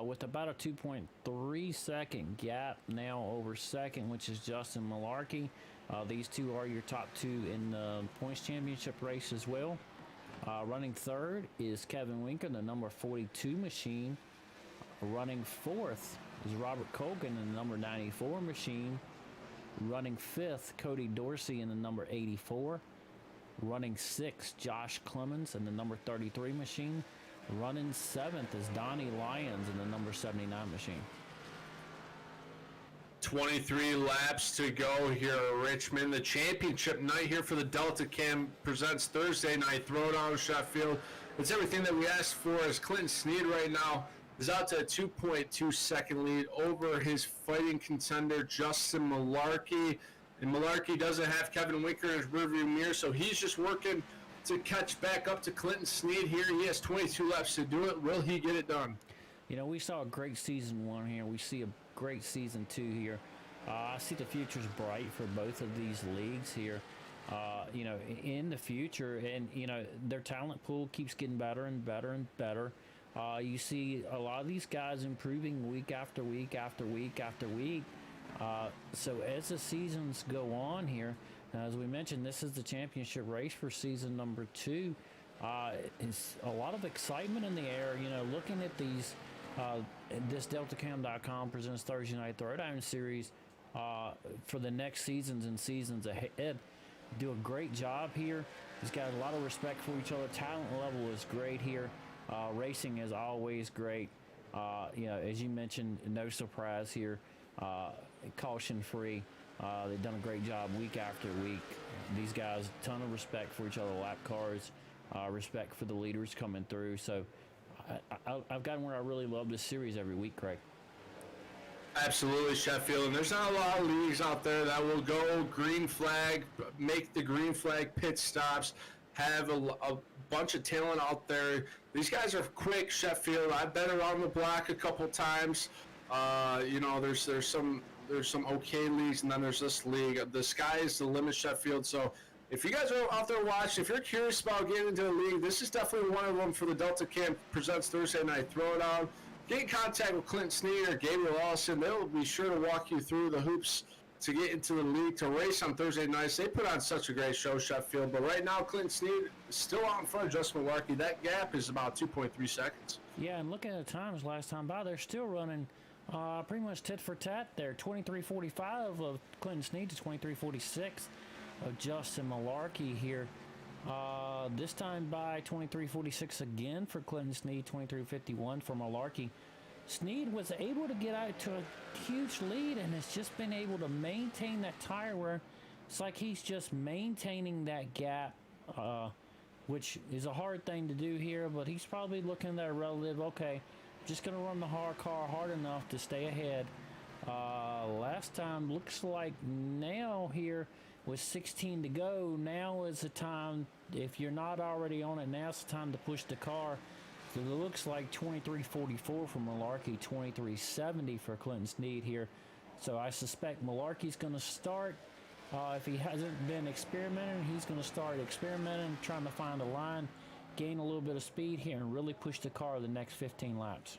with about a 2.3 second gap now over second, which is Justin Malarkey. These two are your top 2 in the points championship race as well. Running third is Kevin Winker, the number 42 machine. Running fourth is Robert Colgan in the number 94 machine. Running fifth, Cody Dorsey in the number 84. Running sixth, Josh Clemens in the number 33 machine. Running seventh is Donnie Lyons in the number 79 machine. 23 laps to go here at Richmond. The championship night here for the Delta Cam presents Thursday night Throwdown Sheffield. It's everything that we asked for, as Clinton Snead right now is out to a 2.2 second lead over his fighting contender Justin Malarkey. And Malarkey doesn't have Kevin Winker in his rearview mirror, so he's just working to catch back up to Clinton Snead here. He has 22 laps to do it. Will he get it done? We saw a great season 1 here. We see a great season 2 here. I see the future's bright for both of these leagues here. In the future, and their talent pool keeps getting better and better and better. You see a lot of these guys improving week after week after week after week. So as the seasons go on here, as we mentioned, this is the championship race for season number 2. It's a lot of excitement in the air. Looking at these. This DeltaCam.com presents Thursday Night Throwdown series for the next seasons and seasons ahead. Do a great job here. He's got a lot of respect for each other. Talent level is great here. Racing is always great. As you mentioned, no surprise here. Caution free. They've done a great job week after week. These guys, ton of respect for each other. Lap cars, respect for the leaders coming through. So I've gotten where I really love this series every week, Craig. Absolutely, Sheffield. And there's not a lot of leagues out there that will go green flag, make the green flag pit stops, have a bunch of talent out there. These guys are quick, Sheffield. I've been around the block a couple times. There's some okay leagues, and then there's this league. The sky is the limit, Sheffield. So if you guys are out there watching, if you're curious about getting into the league, this is definitely one of them for the Delta Camp Presents Thursday Night Throwdown. Get in contact with Clinton Sneed or Gabriel Allison. They'll be sure to walk you through the hoops to get into the league, to race on Thursday nights. They put on such a great show, Sheffield. But right now, Clinton Sneed is still out in front of Justin Malarkey. That gap is about 2.3 seconds. Yeah, and looking at the times last time by, they're still running pretty much tit for tat there. 23:45 of Clinton Sneed to 23:46 of Justin Malarkey here. This time by 23:46 again for Clinton Sneed, 23:51 for Malarkey. Sneed was able to get out to a huge lead and has just been able to maintain that tire wear. It's like he's just maintaining that gap, which is a hard thing to do here, but he's probably looking at that relative, okay, just going to run the hard car hard enough to stay ahead. Last time, looks like now here with 16 to go, now is the time, if you're not already on it, now's the time to push the car. So it looks like 23:44 for Malarkey, 23:70 for Clinton Sneed here. So I suspect Malarkey's going to start. If he hasn't been experimenting, he's going to start experimenting, trying to find a line, gain a little bit of speed here, and really push the car the next 15 laps.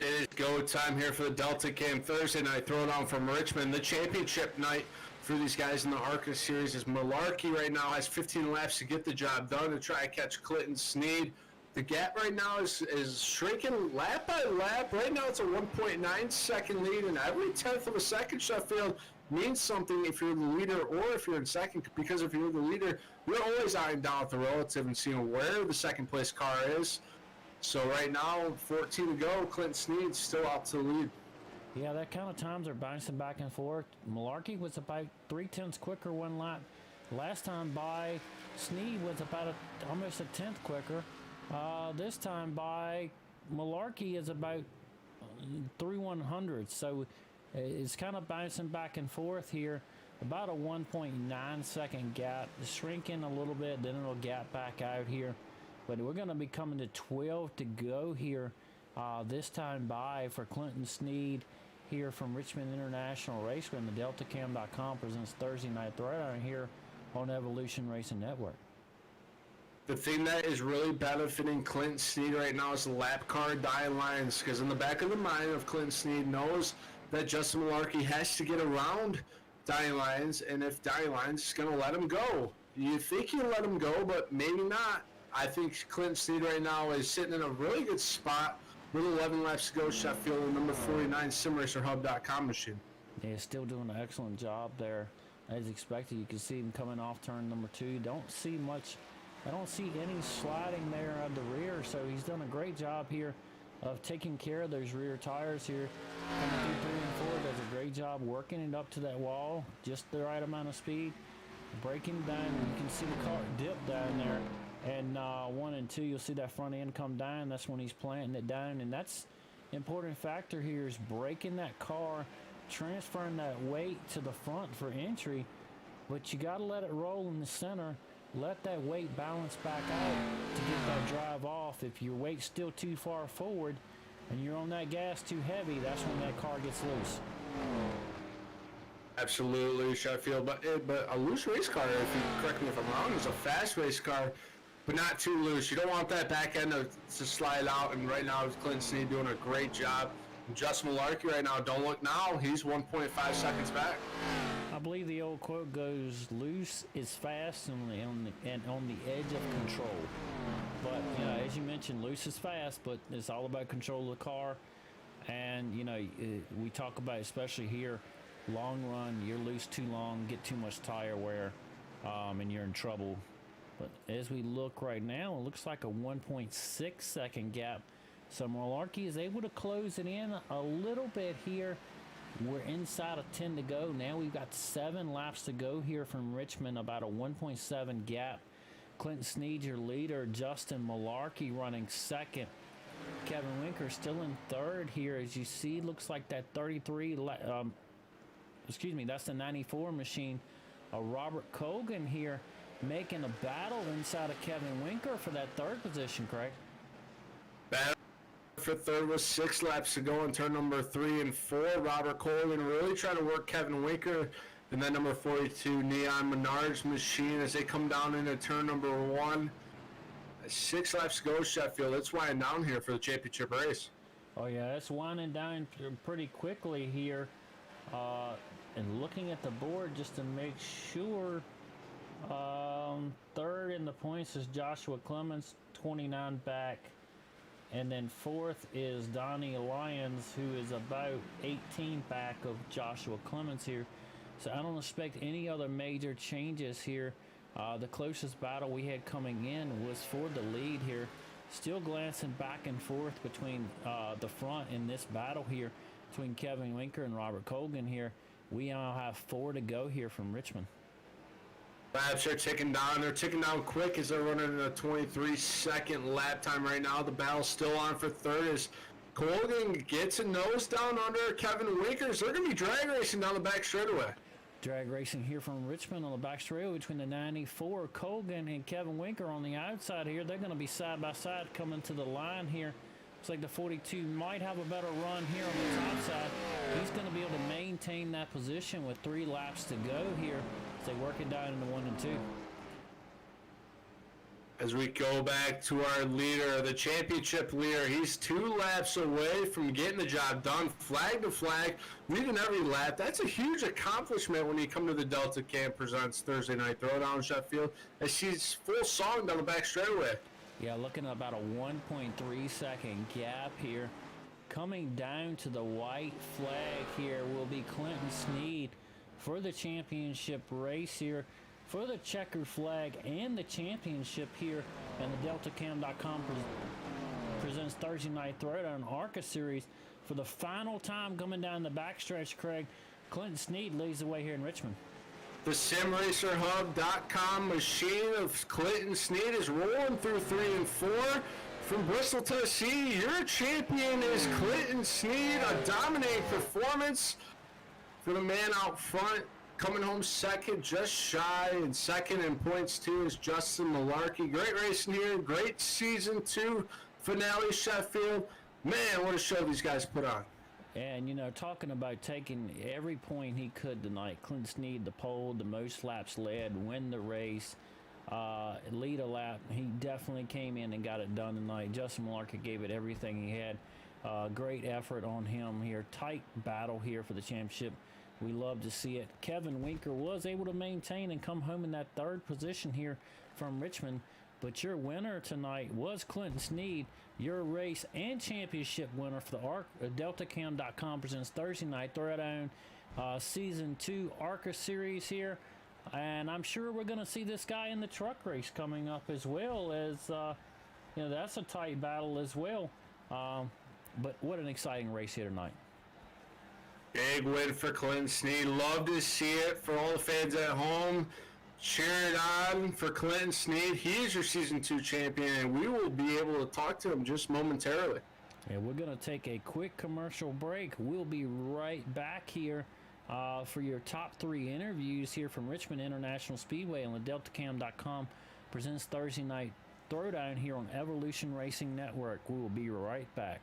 It is go time here for the Delta Camp Thursday Night Throwdown from Richmond. The championship night for these guys in the Arca series is Malarkey right now has 15 laps to get the job done to try to catch Clinton Sneed. The gap right now is shrinking lap by lap. Right now it's a 1.9 second lead, and every tenth of a second, Sheffield, means something if you're the leader or if you're in second, because if you're the leader, you're always eyeing down with the relative and seeing where the second place car is. So right now, 14 to go, Clinton Sneed's still out to the lead. Yeah, that kind of times are bouncing back and forth. Malarkey was about 3/10 quicker one lap. Last time by, Sneed was about almost a tenth quicker. This time by, Malarkey is about 3/100. So it's kind of bouncing back and forth here. About a 1.9 second gap, shrinking a little bit, then it'll gap back out here. But we're going to be coming to 12 to go here. This time by for Clinton Sneed here from Richmond International Raceway, and the DeltaCam.com presents Thursday Night Throwdown here on Evolution Racing Network. The thing that is really benefiting Clinton Sneed right now is the lap car dying lines, because in the back of the mind of Clinton Sneed knows that Justin Malarkey has to get around dying lines, and if dying lines is going to let him go. You think he'll let him go, but maybe not. I think Clinton Sneed right now is sitting in a really good spot with 11 laps to go, Sheffield, and number 49 SimRacerHub.com machine. Yeah, still doing an excellent job there. As expected, you can see him coming off turn number 2. Don't see much. I don't see any sliding there at the rear, so he's done a great job here of taking care of those rear tires here. Coming through 3 and 4, does a great job working it up to that wall, just the right amount of speed, braking down. You can see the car dip down there. And 1 and 2, you'll see that front end come down. That's when he's planting it down, and that's important factor here is braking that car, transferring that weight to the front for entry. But you got to let it roll in the center. Let that weight balance back out to get that drive off. If your weight's still too far forward and you're on that gas too heavy, that's when that car gets loose. Absolutely, Sheffield. But a loose race car, if you correct me if I'm wrong, is a fast race car, but not too loose. You don't want that back end to slide out, and right now Clinton Sneed doing a great job. Justin Malarkey right now, don't look now, he's 1.5 seconds back. I believe the old quote goes, loose is fast and on the edge of control. But, you know, as you mentioned, loose is fast, but it's all about control of the car. And, you know, we talk about, especially here, long run, you're loose too long, get too much tire wear, and you're in trouble. But as we look right now, it looks like a 1.6 second gap. So Malarkey is able to close it in a little bit here. We're inside of 10 to go. Now we've got 7 laps to go here from Richmond, about a 1.7 gap. Clinton Sneed, your leader. Justin Malarkey running second. Kevin Winker still in third here. As you see, looks like that 33, that's the 94 machine. Robert Cogan here making a battle inside of Kevin Winker for that third position, Craig. Battle for third with 6 laps to go in turn number 3 and 4. Robert Cogan really trying to work Kevin Winker And then number 42, Neon Menard's Machine, as they come down into turn number 1. 6 laps to go, Sheffield. It's winding down here for the championship race. Oh yeah, it's winding down pretty quickly here. And looking at the board just to make sure, third in the points is Joshua Clemens, 29 back. And then fourth is Donnie Lyons, who is about 18 back of Joshua Clemens here. So I don't expect any other major changes here. The closest battle we had coming in was for the lead here. Still glancing back and forth between the front in this battle here between Kevin Winker and Robert Colgan here. We now have 4 to go here from Richmond. Laps are ticking down. They're ticking down quick as they're running a 23-second lap time right now. The battle's still on for third as Colgan gets a nose down under Kevin Winkers. They're going to be drag racing down the back straightaway. Drag racing here from Richmond on the back straightaway between the 94. Colgan and Kevin Winker on the outside here. They're going to be side by side coming to the line here. Looks like the 42 might have a better run here on the top side. He's going to be able to maintain that position with 3 laps to go here as they work it down into 1 and 2. As we go back to our leader, the championship leader, he's 2 laps away from getting the job done, flag to flag, leading every lap. That's a huge accomplishment when you come to the Delta Camp Presents Thursday Night Throwdown, Sheffield, as she's full song down the back straightaway. Yeah, looking at about a 1.3 second gap here. Coming down to the white flag here will be Clinton Sneed for the championship race here, for the checkered flag and the championship here. And the DeltaCam.com presents Thursday Night Throwdown Arca Series for the final time coming down the backstretch. Craig, Clinton Sneed leads the way here in Richmond. The SimRacerHub.com machine of Clinton Sneed is rolling through 3 and 4. From Bristol, Tennessee, your champion is Clinton Sneed. A dominating performance for the man out front. Coming home second, just shy, and second in points too is Justin Malarkey. Great racing here, great season 2 finale, Sheffield. Man, what a show these guys put on. And, you know, talking about taking every point he could tonight, Clinton Sneed, the pole, the most laps led, win the race, lead a lap. He definitely came in and got it done tonight. Justin Malarkey gave it everything he had. Great effort on him here. Tight battle here for the championship. We love to see it. Kevin Winker was able to maintain and come home in that 3rd position here from Richmond. But your winner tonight was Clinton Sneed, your race and championship winner for the DeltaCam.com presents Thursday Night Throwdown Season 2 Arca Series here. And I'm sure we're going to see this guy in the truck race coming up as well, as, you know, that's a tight battle as well. But what an exciting race here tonight. Big win for Clinton Sneed. Love to see it for all the fans at home. Cheer it on for Clinton Sneed. He is your Season 2 champion, and we will be able to talk to him just momentarily. Yeah, we're going to take a quick commercial break. We'll be right back here for your top 3 interviews here from Richmond International Speedway on the DeltaCam.com presents Thursday Night Throwdown here on Evolution Racing Network. We will be right back.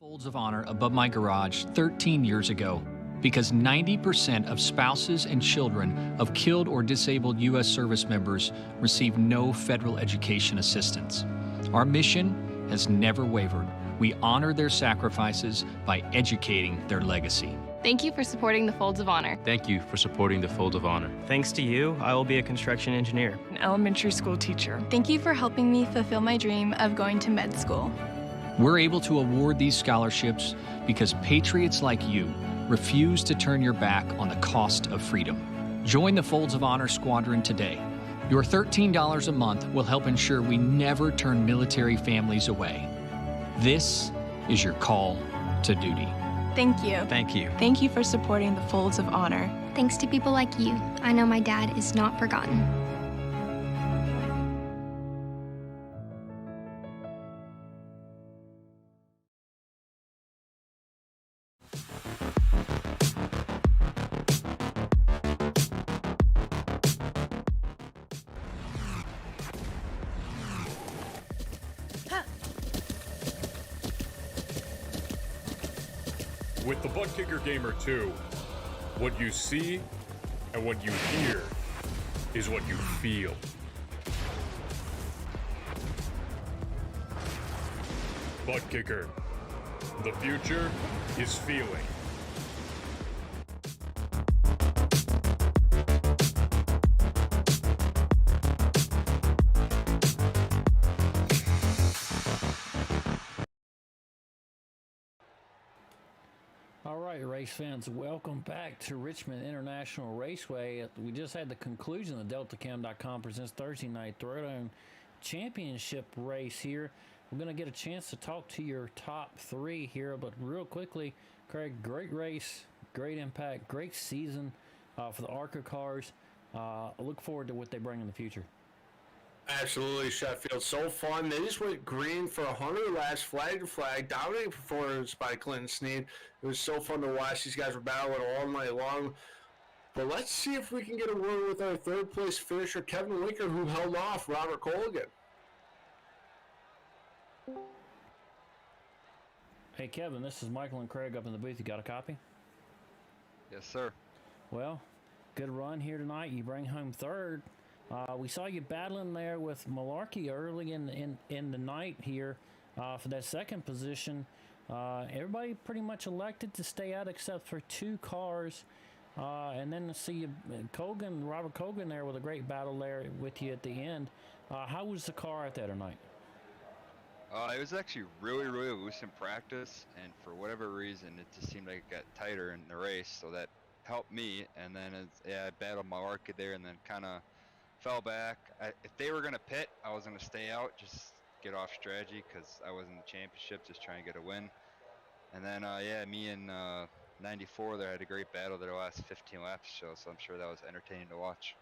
Folds of Honor above my garage 13 years ago. Because 90% of spouses and children of killed or disabled U.S. service members receive no federal education assistance. Our mission has never wavered. We honor their sacrifices by educating their legacy. Thank you for supporting the Folds of Honor. Thank you for supporting the Folds of Honor. Thanks to you, I will be a construction engineer. An elementary school teacher. Thank you for helping me fulfill my dream of going to med school. We're able to award these scholarships because patriots like you refuse to turn your back on the cost of freedom. Join the Folds of Honor Squadron today. Your $13 a month will help ensure we never turn military families away. This is your call to duty. Thank you. Thank you. Thank you for supporting the Folds of Honor. Thanks to people like you, I know my dad is not forgotten. With the Butt Kicker Gamer 2, What you see and what you hear is what you feel. Butt kicker. The future is feeling. All right, race fans, welcome back to Richmond International Raceway. We just had the conclusion of the DeltaCam.com presents Thursday Night Throwdown Championship race here. We're going to get a chance to talk to your top three here, but real quickly, Craig, great race, great impact, great season for the Arca cars. I look forward to what they bring in the future. Absolutely, Sheffield. So fun. They just went green for 100 laps, flag to flag. Dominating performance by Clinton Sneed. It was so fun to watch. These guys were battling all night long. But let's see if we can get a word with our third place finisher, Kevin Winker, who held off Robert Colligan. Hey, Kevin, this is Michael and Craig up in the booth. You got a copy? Yes, sir. Well, good run here tonight. You bring home third. We saw you battling there with Malarkey early in the night here for that second position. Everybody pretty much elected to stay out except for two cars. And then to see you, Robert Colgan there with a great battle there with you at the end. How was the car out there tonight? It was actually really loose in practice, and for whatever reason, it just seemed like it got tighter in the race, so that helped me. And then I battled Malarkey there and then kind of fell back. If they were going to pit, I was going to stay out, just get off strategy, because I was in the championship just trying to get a win. And then, me and 94 there had a great battle their last 15 laps, so I'm sure that was entertaining to watch.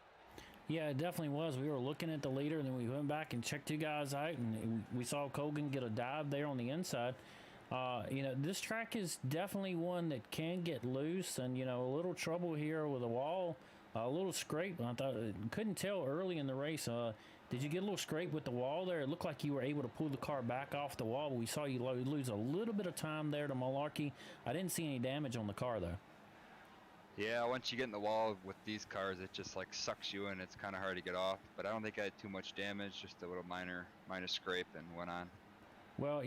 Yeah, it definitely was. We were looking at the leader, and then we went back and checked two guys out, and we saw Colgan get a dive there on the inside. This track is definitely one that can get loose, and, a little trouble here with a wall. A little scrape. I thought couldn't tell early in the race. Did you get a little scrape with the wall there? It looked like you were able to pull the car back off the wall. But we saw you lose a little bit of time there to Malarkey. I didn't see any damage on the car though. Yeah, once you get in the wall with these cars, it just like sucks you in. It's kind of hard to get off. But I don't think I had too much damage. Just a little minor scrape and went on. Well,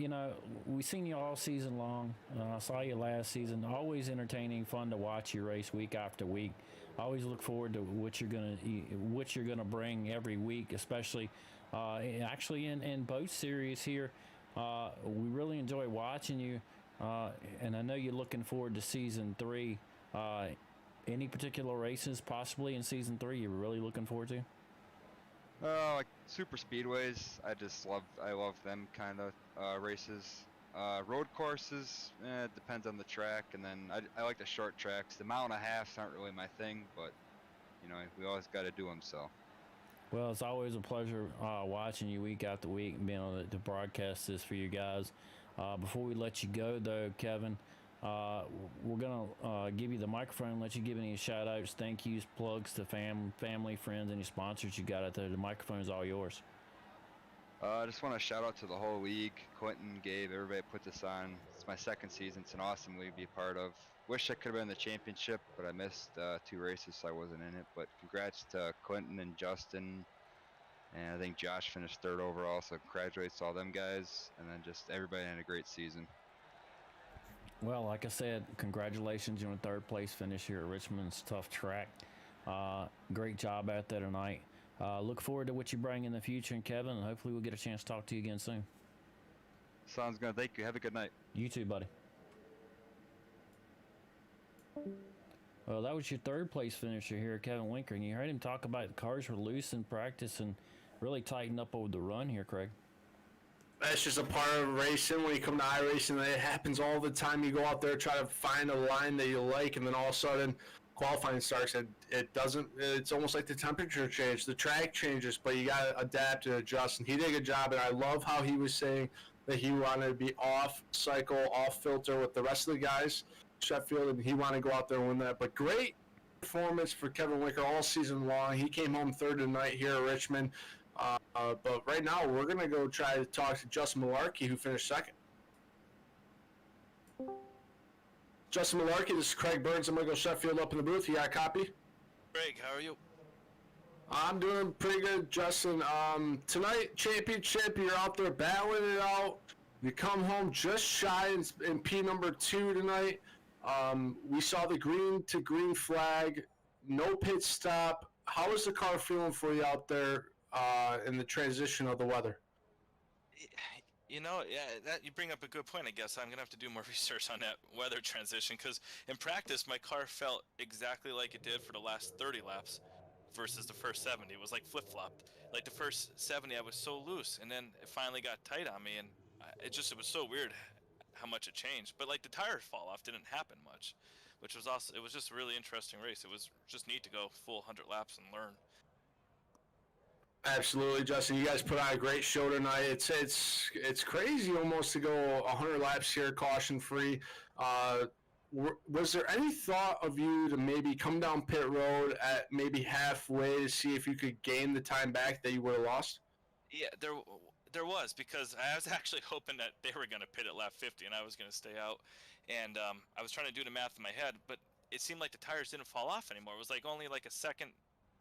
we've seen you all season long. I saw you last season. Always entertaining, fun to watch you race week after week. I always look forward to what you're gonna bring every week, especially actually in both series here. We really enjoy watching you, and I know you're looking forward to season 3. Any particular races possibly in season 3 you're really looking forward to? Like super speedways, I love them kind of races. Road courses, it depends on the track, and then I like the short tracks. The mile and a half's aren't really my thing, but we always got to do them. So. Well, it's always a pleasure watching you week after week and being able to broadcast this for you guys. Before we let you go, though, Kevin, we're gonna give you the microphone and let you give any shout outs, thank yous, plugs to family, friends, any sponsors you got out there. The microphone is all yours. I just want to shout out to the whole league, Quentin, Gabe, everybody put this on. It's my second season. It's an awesome league to be a part of. Wish I could have been in the championship, but I missed 2 races, so I wasn't in it. But congrats to Quentin and Justin, and I think Josh finished 3rd overall, so congratulations to all them guys, and then just everybody had a great season. Well, like I said, congratulations on a 3rd place finish here at Richmond's tough track. Great job out there tonight. Look forward to what you bring in the future, and Kevin, and hopefully we'll get a chance to talk to you again soon. Sounds good. Thank you. Have a good night. You too, buddy. Well, that was your 3rd place finisher here, Kevin Winker, and you heard him talk about the cars were loose in practice and really tightened up over the run here, Craig. That's just a part of racing. When you come to iRacing, it happens all the time. You go out there, try to find a line that you like, and then all of a sudden qualifying starts. It doesn't. It's almost like the temperature change, the track changes, but you got to adapt and adjust. And he did a good job. And I love how he was saying that he wanted to be off cycle, off filter with the rest of the guys, Sheffield, and he wanted to go out there and win that. But great performance for Kevin Winker all season long. He came home 3rd tonight here at Richmond. But right now, we're going to go try to talk to Justin Malarkey, who finished 2nd. Justin Malarkey, this is Craig Burns. I'm going to go Sheffield up in the booth. You got a copy? Craig, how are you? I'm doing pretty good, Justin. Tonight, championship, you're out there battling it out. You come home just shy in P number 2 tonight. We saw the green to green flag, no pit stop. How is the car feeling for you out there in the transition of the weather? You know, yeah, that you bring up a good point. I guess I'm gonna have to do more research on that weather transition, because in practice my car felt exactly like it did for the last 30 laps versus the first 70. It was like flip-flopped. Like the first 70 I was so loose, and then it finally got tight on me, and it was so weird how much it changed. But like the tire fall off didn't happen much, which was also, it was just a really interesting race. It was just neat to go full 100 laps and learn. Absolutely, Justin. You guys put on a great show tonight. It's crazy almost to go 100 laps here, caution free. Was there any thought of you to maybe come down pit road at maybe halfway to see if you could gain the time back that you would have lost? Yeah, there was, because I was actually hoping that they were going to pit at lap 50 and I was going to stay out. And I was trying to do the math in my head, but it seemed like the tires didn't fall off anymore. It was like only like a second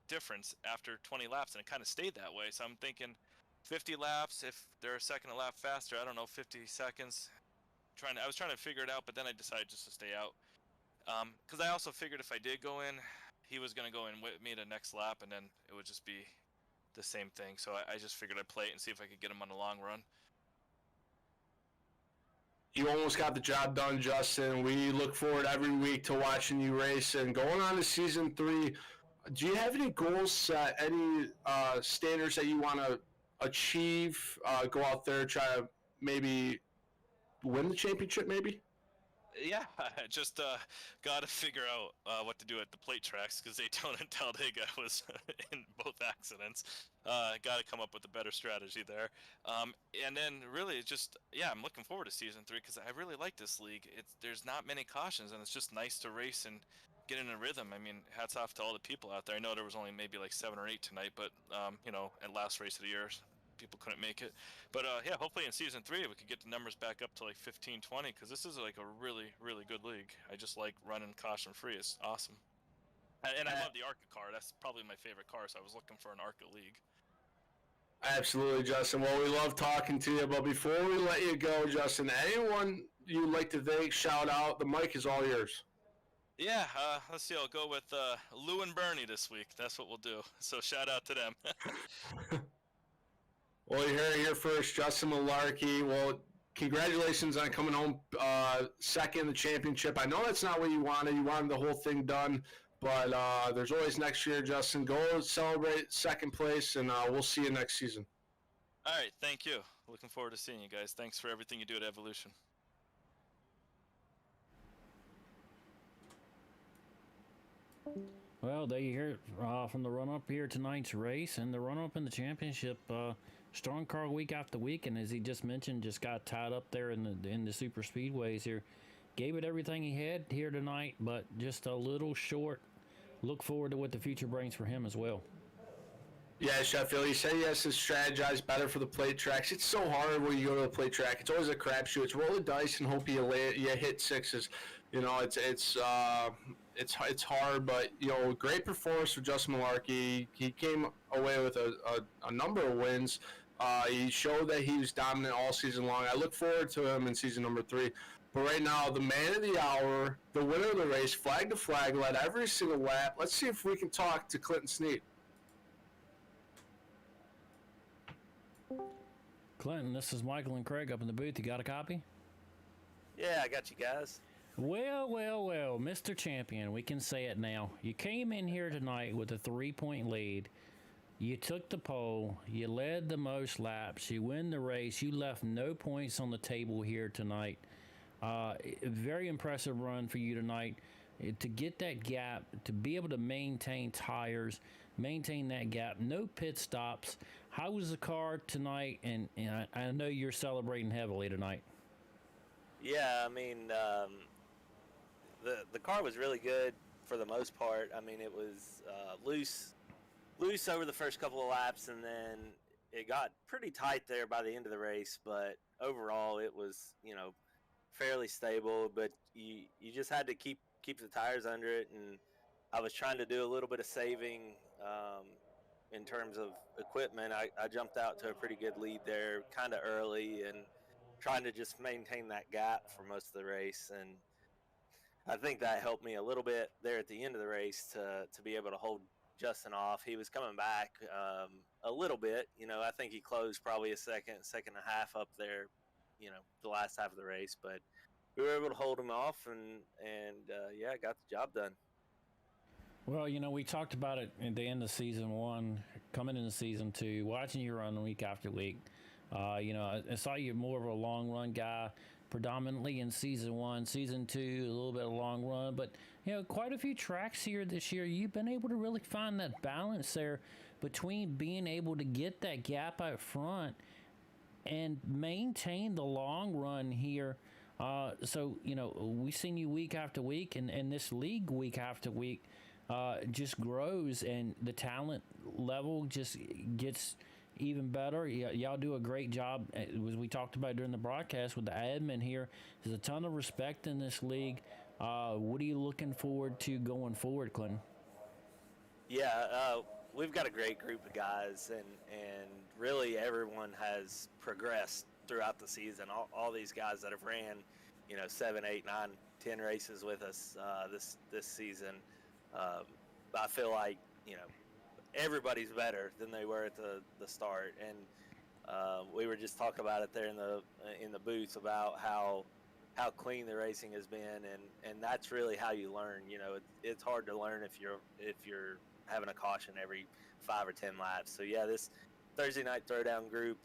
difference after 20 laps, and it kind of stayed that way. So I'm thinking 50 laps, if they're a second a lap faster, I don't know, 50 seconds. I was trying to figure it out, but then I decided just to stay out. Because I also figured if I did go in, he was going to go in with me the next lap, and then it would just be the same thing. So I just figured I'd play it and see if I could get him on the long run. You almost got the job done, Justin. We look forward every week to watching you race. And going on to season 3, do you have any goals set, any standards that you want to achieve, go out there, try to maybe win the championship maybe? Yeah, I just got to figure out what to do at the plate tracks, because Daytona and Talladega was in both accidents. Got to come up with a better strategy there. And then really just, yeah, I'm looking forward to season 3, because I really like this league. There's not many cautions, and it's just nice to race and get in a rhythm. I mean, hats off to all the people out there. I know there was only maybe like 7 or 8 tonight, but you know, at last race of the year, people couldn't make it. But yeah, hopefully in season 3 we could get the numbers back up to like 15, 20, because this is like a really, really good league. I just like running caution free. It's awesome. And I love the Arca car. That's probably my favorite car, so I was looking for an Arca league. Absolutely, Justin. Well, we love talking to you, but before we let you go, Justin, anyone you'd like to thank, shout out, the mic is all yours. Yeah, let's see, I'll go with Lou and Bernie this week. That's what we'll do. So shout out to them. Well, you heard it here first, Justin Malarkey. Well, congratulations on coming home second in the championship. I know that's not what you wanted. You wanted the whole thing done, but there's always next year, Justin. Go celebrate second place, and we'll see you next season. All right, thank you. Looking forward to seeing you guys. Thanks for everything you do at Evolution. Well, there you hear it from the run-up here tonight's race and the run-up in the championship. Strong car week after week, and as he just mentioned, just got tied up there in the super speedways here. Gave it everything he had here tonight, but just a little short. Look forward to what the future brings for him as well. Yeah, Sheffield, he said he has to strategize better for the plate tracks. It's so hard when you go to the plate track. It's always a crapshoot. It's roll the dice and hope you hit sixes. You know, it's hard, but you know, great performance for Justin Malarkey. He came away with a number of wins. He showed that he was dominant all season long. I look forward to him in season number 3. But right now, the man of the hour, the winner of the race, flag to flag, led every single lap. Let's see if we can talk to Clinton Snead. Clinton, this is Michael and Craig up in the booth. You got a copy? Yeah, I got you guys. Well, Mr. Champion, we can say it now. You came in here tonight with a 3-point lead. You took the pole. You led the most laps. You win the race. You left no points on the table here tonight. Very impressive run for you tonight. To get that gap, to be able to maintain tires, maintain that gap, no pit stops. How was the car tonight? And I know you're celebrating heavily tonight. Yeah, I mean, the car was really good for the most part. I mean, it was loose over the first couple of laps, and then it got pretty tight there by the end of the race. But overall, it was, you know, fairly stable, but you just had to keep the tires under it. And I was trying to do a little bit of saving in terms of equipment. I jumped out to a pretty good lead there kind of early and trying to just maintain that gap for most of the race. And I think that helped me a little bit there at the end of the race to be able to hold Justin off. He was coming back a little bit. I think he closed probably a second and a half up there, the last half of the race. But we were able to hold him off and yeah, got the job done. Well, we talked about it at the end of season 1, coming into season 2, watching you run week after week. I saw you more of a long run guy, predominantly in season 1. Season 2, a little bit of long run, but quite a few tracks here this year. You've been able to really find that balance there between being able to get that gap out front and maintain the long run here. So we've seen you week after week, and this league week after week just grows, and the talent level just gets even better. Y'all do a great job, as we talked about during the broadcast, with the admin here. There's a ton of respect in this league. What are you looking forward to going forward, Clinton? Yeah, we've got a great group of guys, and really everyone has progressed throughout the season. All these guys that have ran, 7, 8, 9, 10 races with us this season. I feel like everybody's better than they were at the start, and we were just talking about it there in the booth about how clean the racing has been, and that's really how you learn. It's hard to learn if you're having a caution every 5 or 10 laps. So yeah, this Thursday night throwdown group,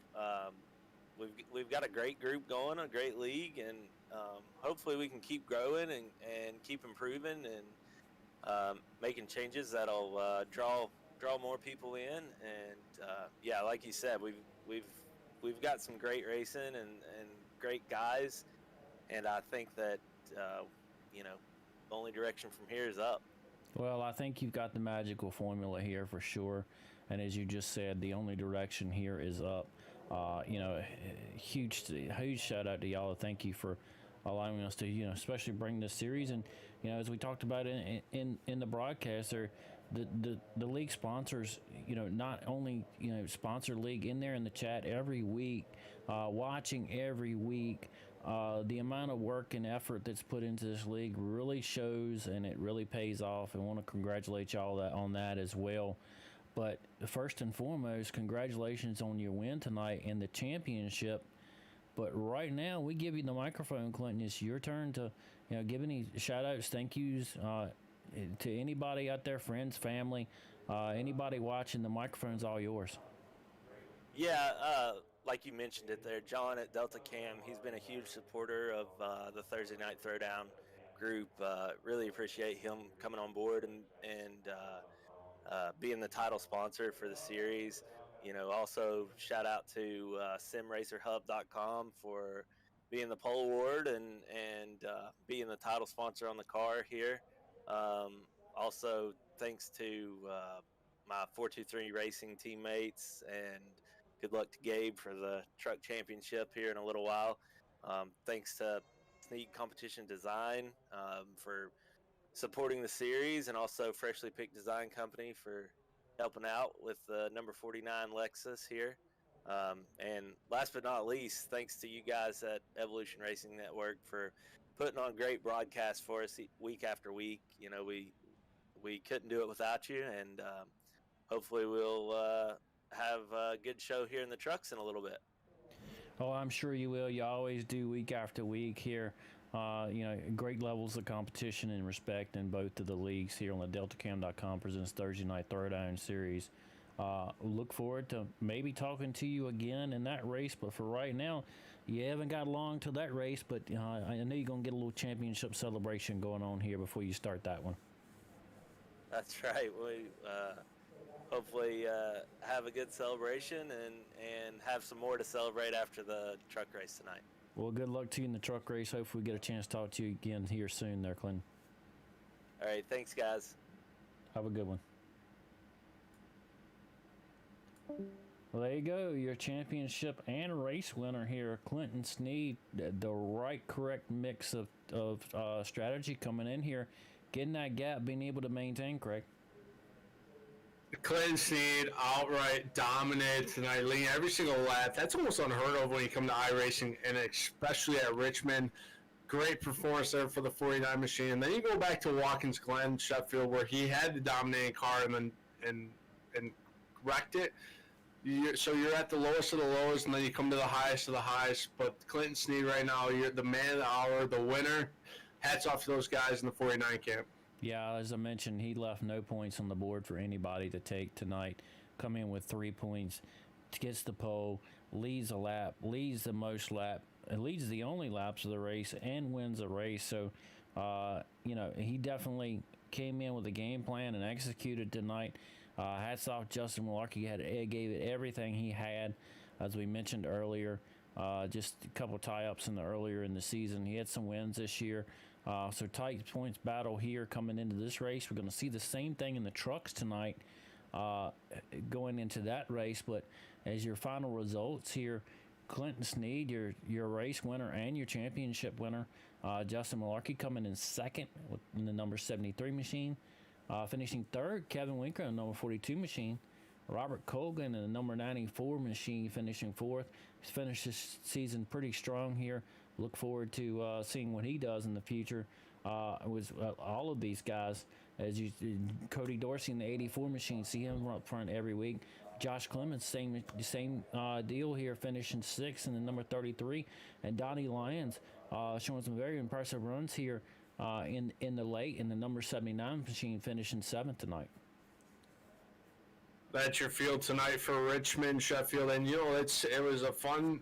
we've got a great group going, a great league, and hopefully we can keep growing and keep improving and making changes that'll draw more people in. And yeah, like you said, we've got some great racing and great guys, and I think that the only direction from here is up. Well, I think you've got the magical formula here for sure, and as you just said, the only direction here is up. Huge shout out to y'all. Thank you for allowing us to, especially bring this series. And, as we talked about in the broadcast, the league sponsors, not only, sponsor league in there in the chat every week, watching every week. The amount of work and effort that's put into this league really shows, and it really pays off. I want to congratulate y'all on that as well. But first and foremost, congratulations on your win tonight in the championship. But right now, we give you the microphone, Clinton. It's your turn to, give any shout-outs, thank yous to anybody out there, friends, family, anybody watching. The microphone's all yours. Yeah, like you mentioned it there, John at Delta Cam, he's been a huge supporter of the Thursday Night Throwdown group. Really appreciate him coming on board and being the title sponsor for the series. Also shout out to simracerhub.com for being the pole award and being the title sponsor on the car here. Also thanks to my 423 Racing teammates, and good luck to Gabe for the truck championship here in a little while. Thanks to Sneak Competition Design for supporting the series, and also Freshly Picked Design Company for helping out with the number 49 Lexus here. And last but not least, thanks to you guys at Evolution Racing Network for putting on great broadcasts for us week after week. We couldn't do it without you, and hopefully we'll have a good show here in the trucks in a little bit. Oh, I'm sure you will. You always do week after week here. Great levels of competition and respect in both of the leagues here on the DeltaCam.com presents Thursday Night Throwdown series. Look forward to maybe talking to you again in that race, but for right now, you haven't got long to that race, but I know you're going to get a little championship celebration going on here before you start that one. That's right. We hopefully have a good celebration and have some more to celebrate after the truck race tonight. Well, good luck to you in the truck race. Hopefully we get a chance to talk to you again here soon there, Clinton. All right. Thanks, guys. Have a good one. Well, there you go. Your championship and race winner here, Clinton Sneed. The right, correct mix of strategy coming in here, getting that gap, being able to maintain, Craig. Clinton Sneed outright dominant tonight, leading every single lap. That's almost unheard of when you come to iRacing, and especially at Richmond. Great performance there for the 49 machine. And then you go back to Watkins Glen, Sheffield, where he had the dominating car and wrecked it. So you're at the lowest of the lowest, and then you come to the highest of the highest. But Clinton Sneed right now, you're the man of the hour, the winner. Hats off to those guys in the 49 camp. Yeah, as I mentioned, he left no points on the board for anybody to take tonight. Come in with 3 points, gets the pole, leads a lap, leads the most lap, leads the only laps of the race, and wins the race. So, he definitely came in with a game plan and executed tonight. Hats off Justin Malarkey. Gave it everything he had, as we mentioned earlier. Just a couple tie-ups earlier in the season. He had some wins this year. So tight points battle here coming into this race. We're going to see the same thing in the trucks tonight going into that race. But as your final results here, Clinton Sneed, your race winner and your championship winner. Justin Malarkey coming in second in the number 73 machine. Finishing third, Kevin Winker in the number 42 machine. Robert Colgan in the number 94 machine finishing fourth. He's finished this season pretty strong here. Look forward to seeing what he does in the future. It was all of these guys, Cody Dorsey in the 84 machine, see him up front every week. Josh Clemens, same deal here, finishing sixth in the number 33, and Donnie Lyons showing some very impressive runs here in the late in the number 79 machine, finishing seventh tonight. That's your field tonight for Richmond, Sheffield, and it was a fun,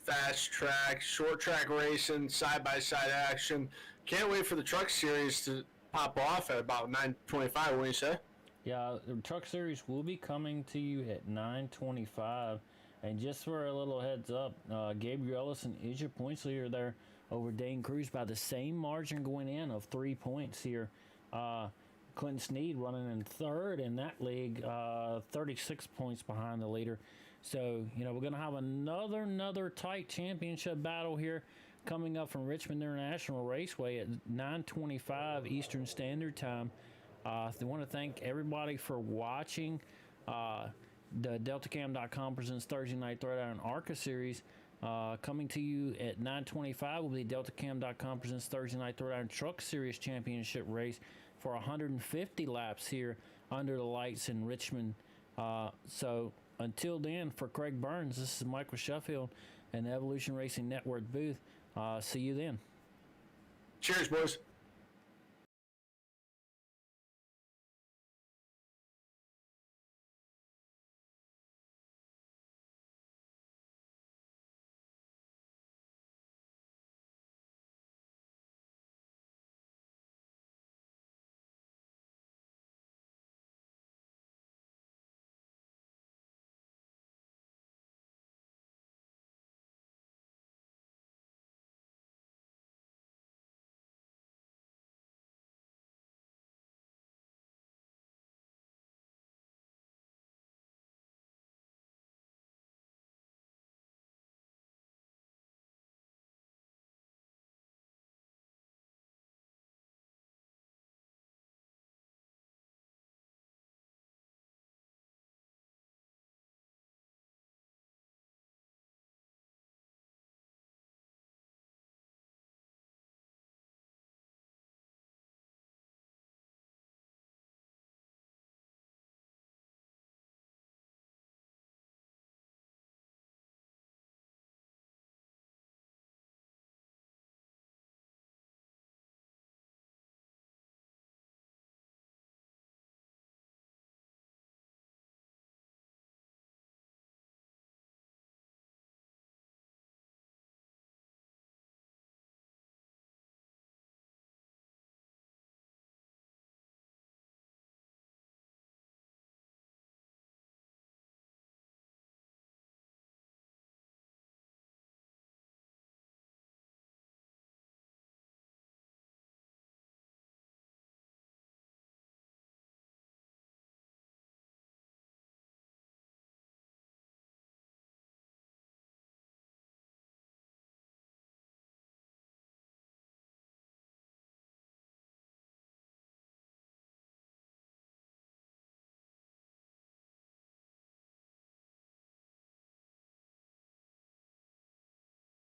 fast track, short track racing, side-by-side action. Can't wait for the truck series to pop off at about 9:25. What do you say? Yeah, the truck series will be coming to you at 9:25. And just for a little heads up, Gabriel Ellison is your points leader there over Dane Cruz by the same margin going in of 3 points here. Clinton Sneed running in third in that league, 36 points behind the leader. So, we're going to have another tight championship battle here coming up from Richmond International Raceway at 9:25 Eastern Standard Time. I want to thank everybody for watching the DeltaCam.com presents Thursday Night Throwdown Arca Series. Coming to you at 9:25 will be DeltaCam.com presents Thursday Night Throwdown Truck Series Championship race for 150 laps here under the lights in Richmond. So until then, for Craig Burns, this is Michael Sheffield and the Evolution Racing Network booth. See you then. Cheers, boys.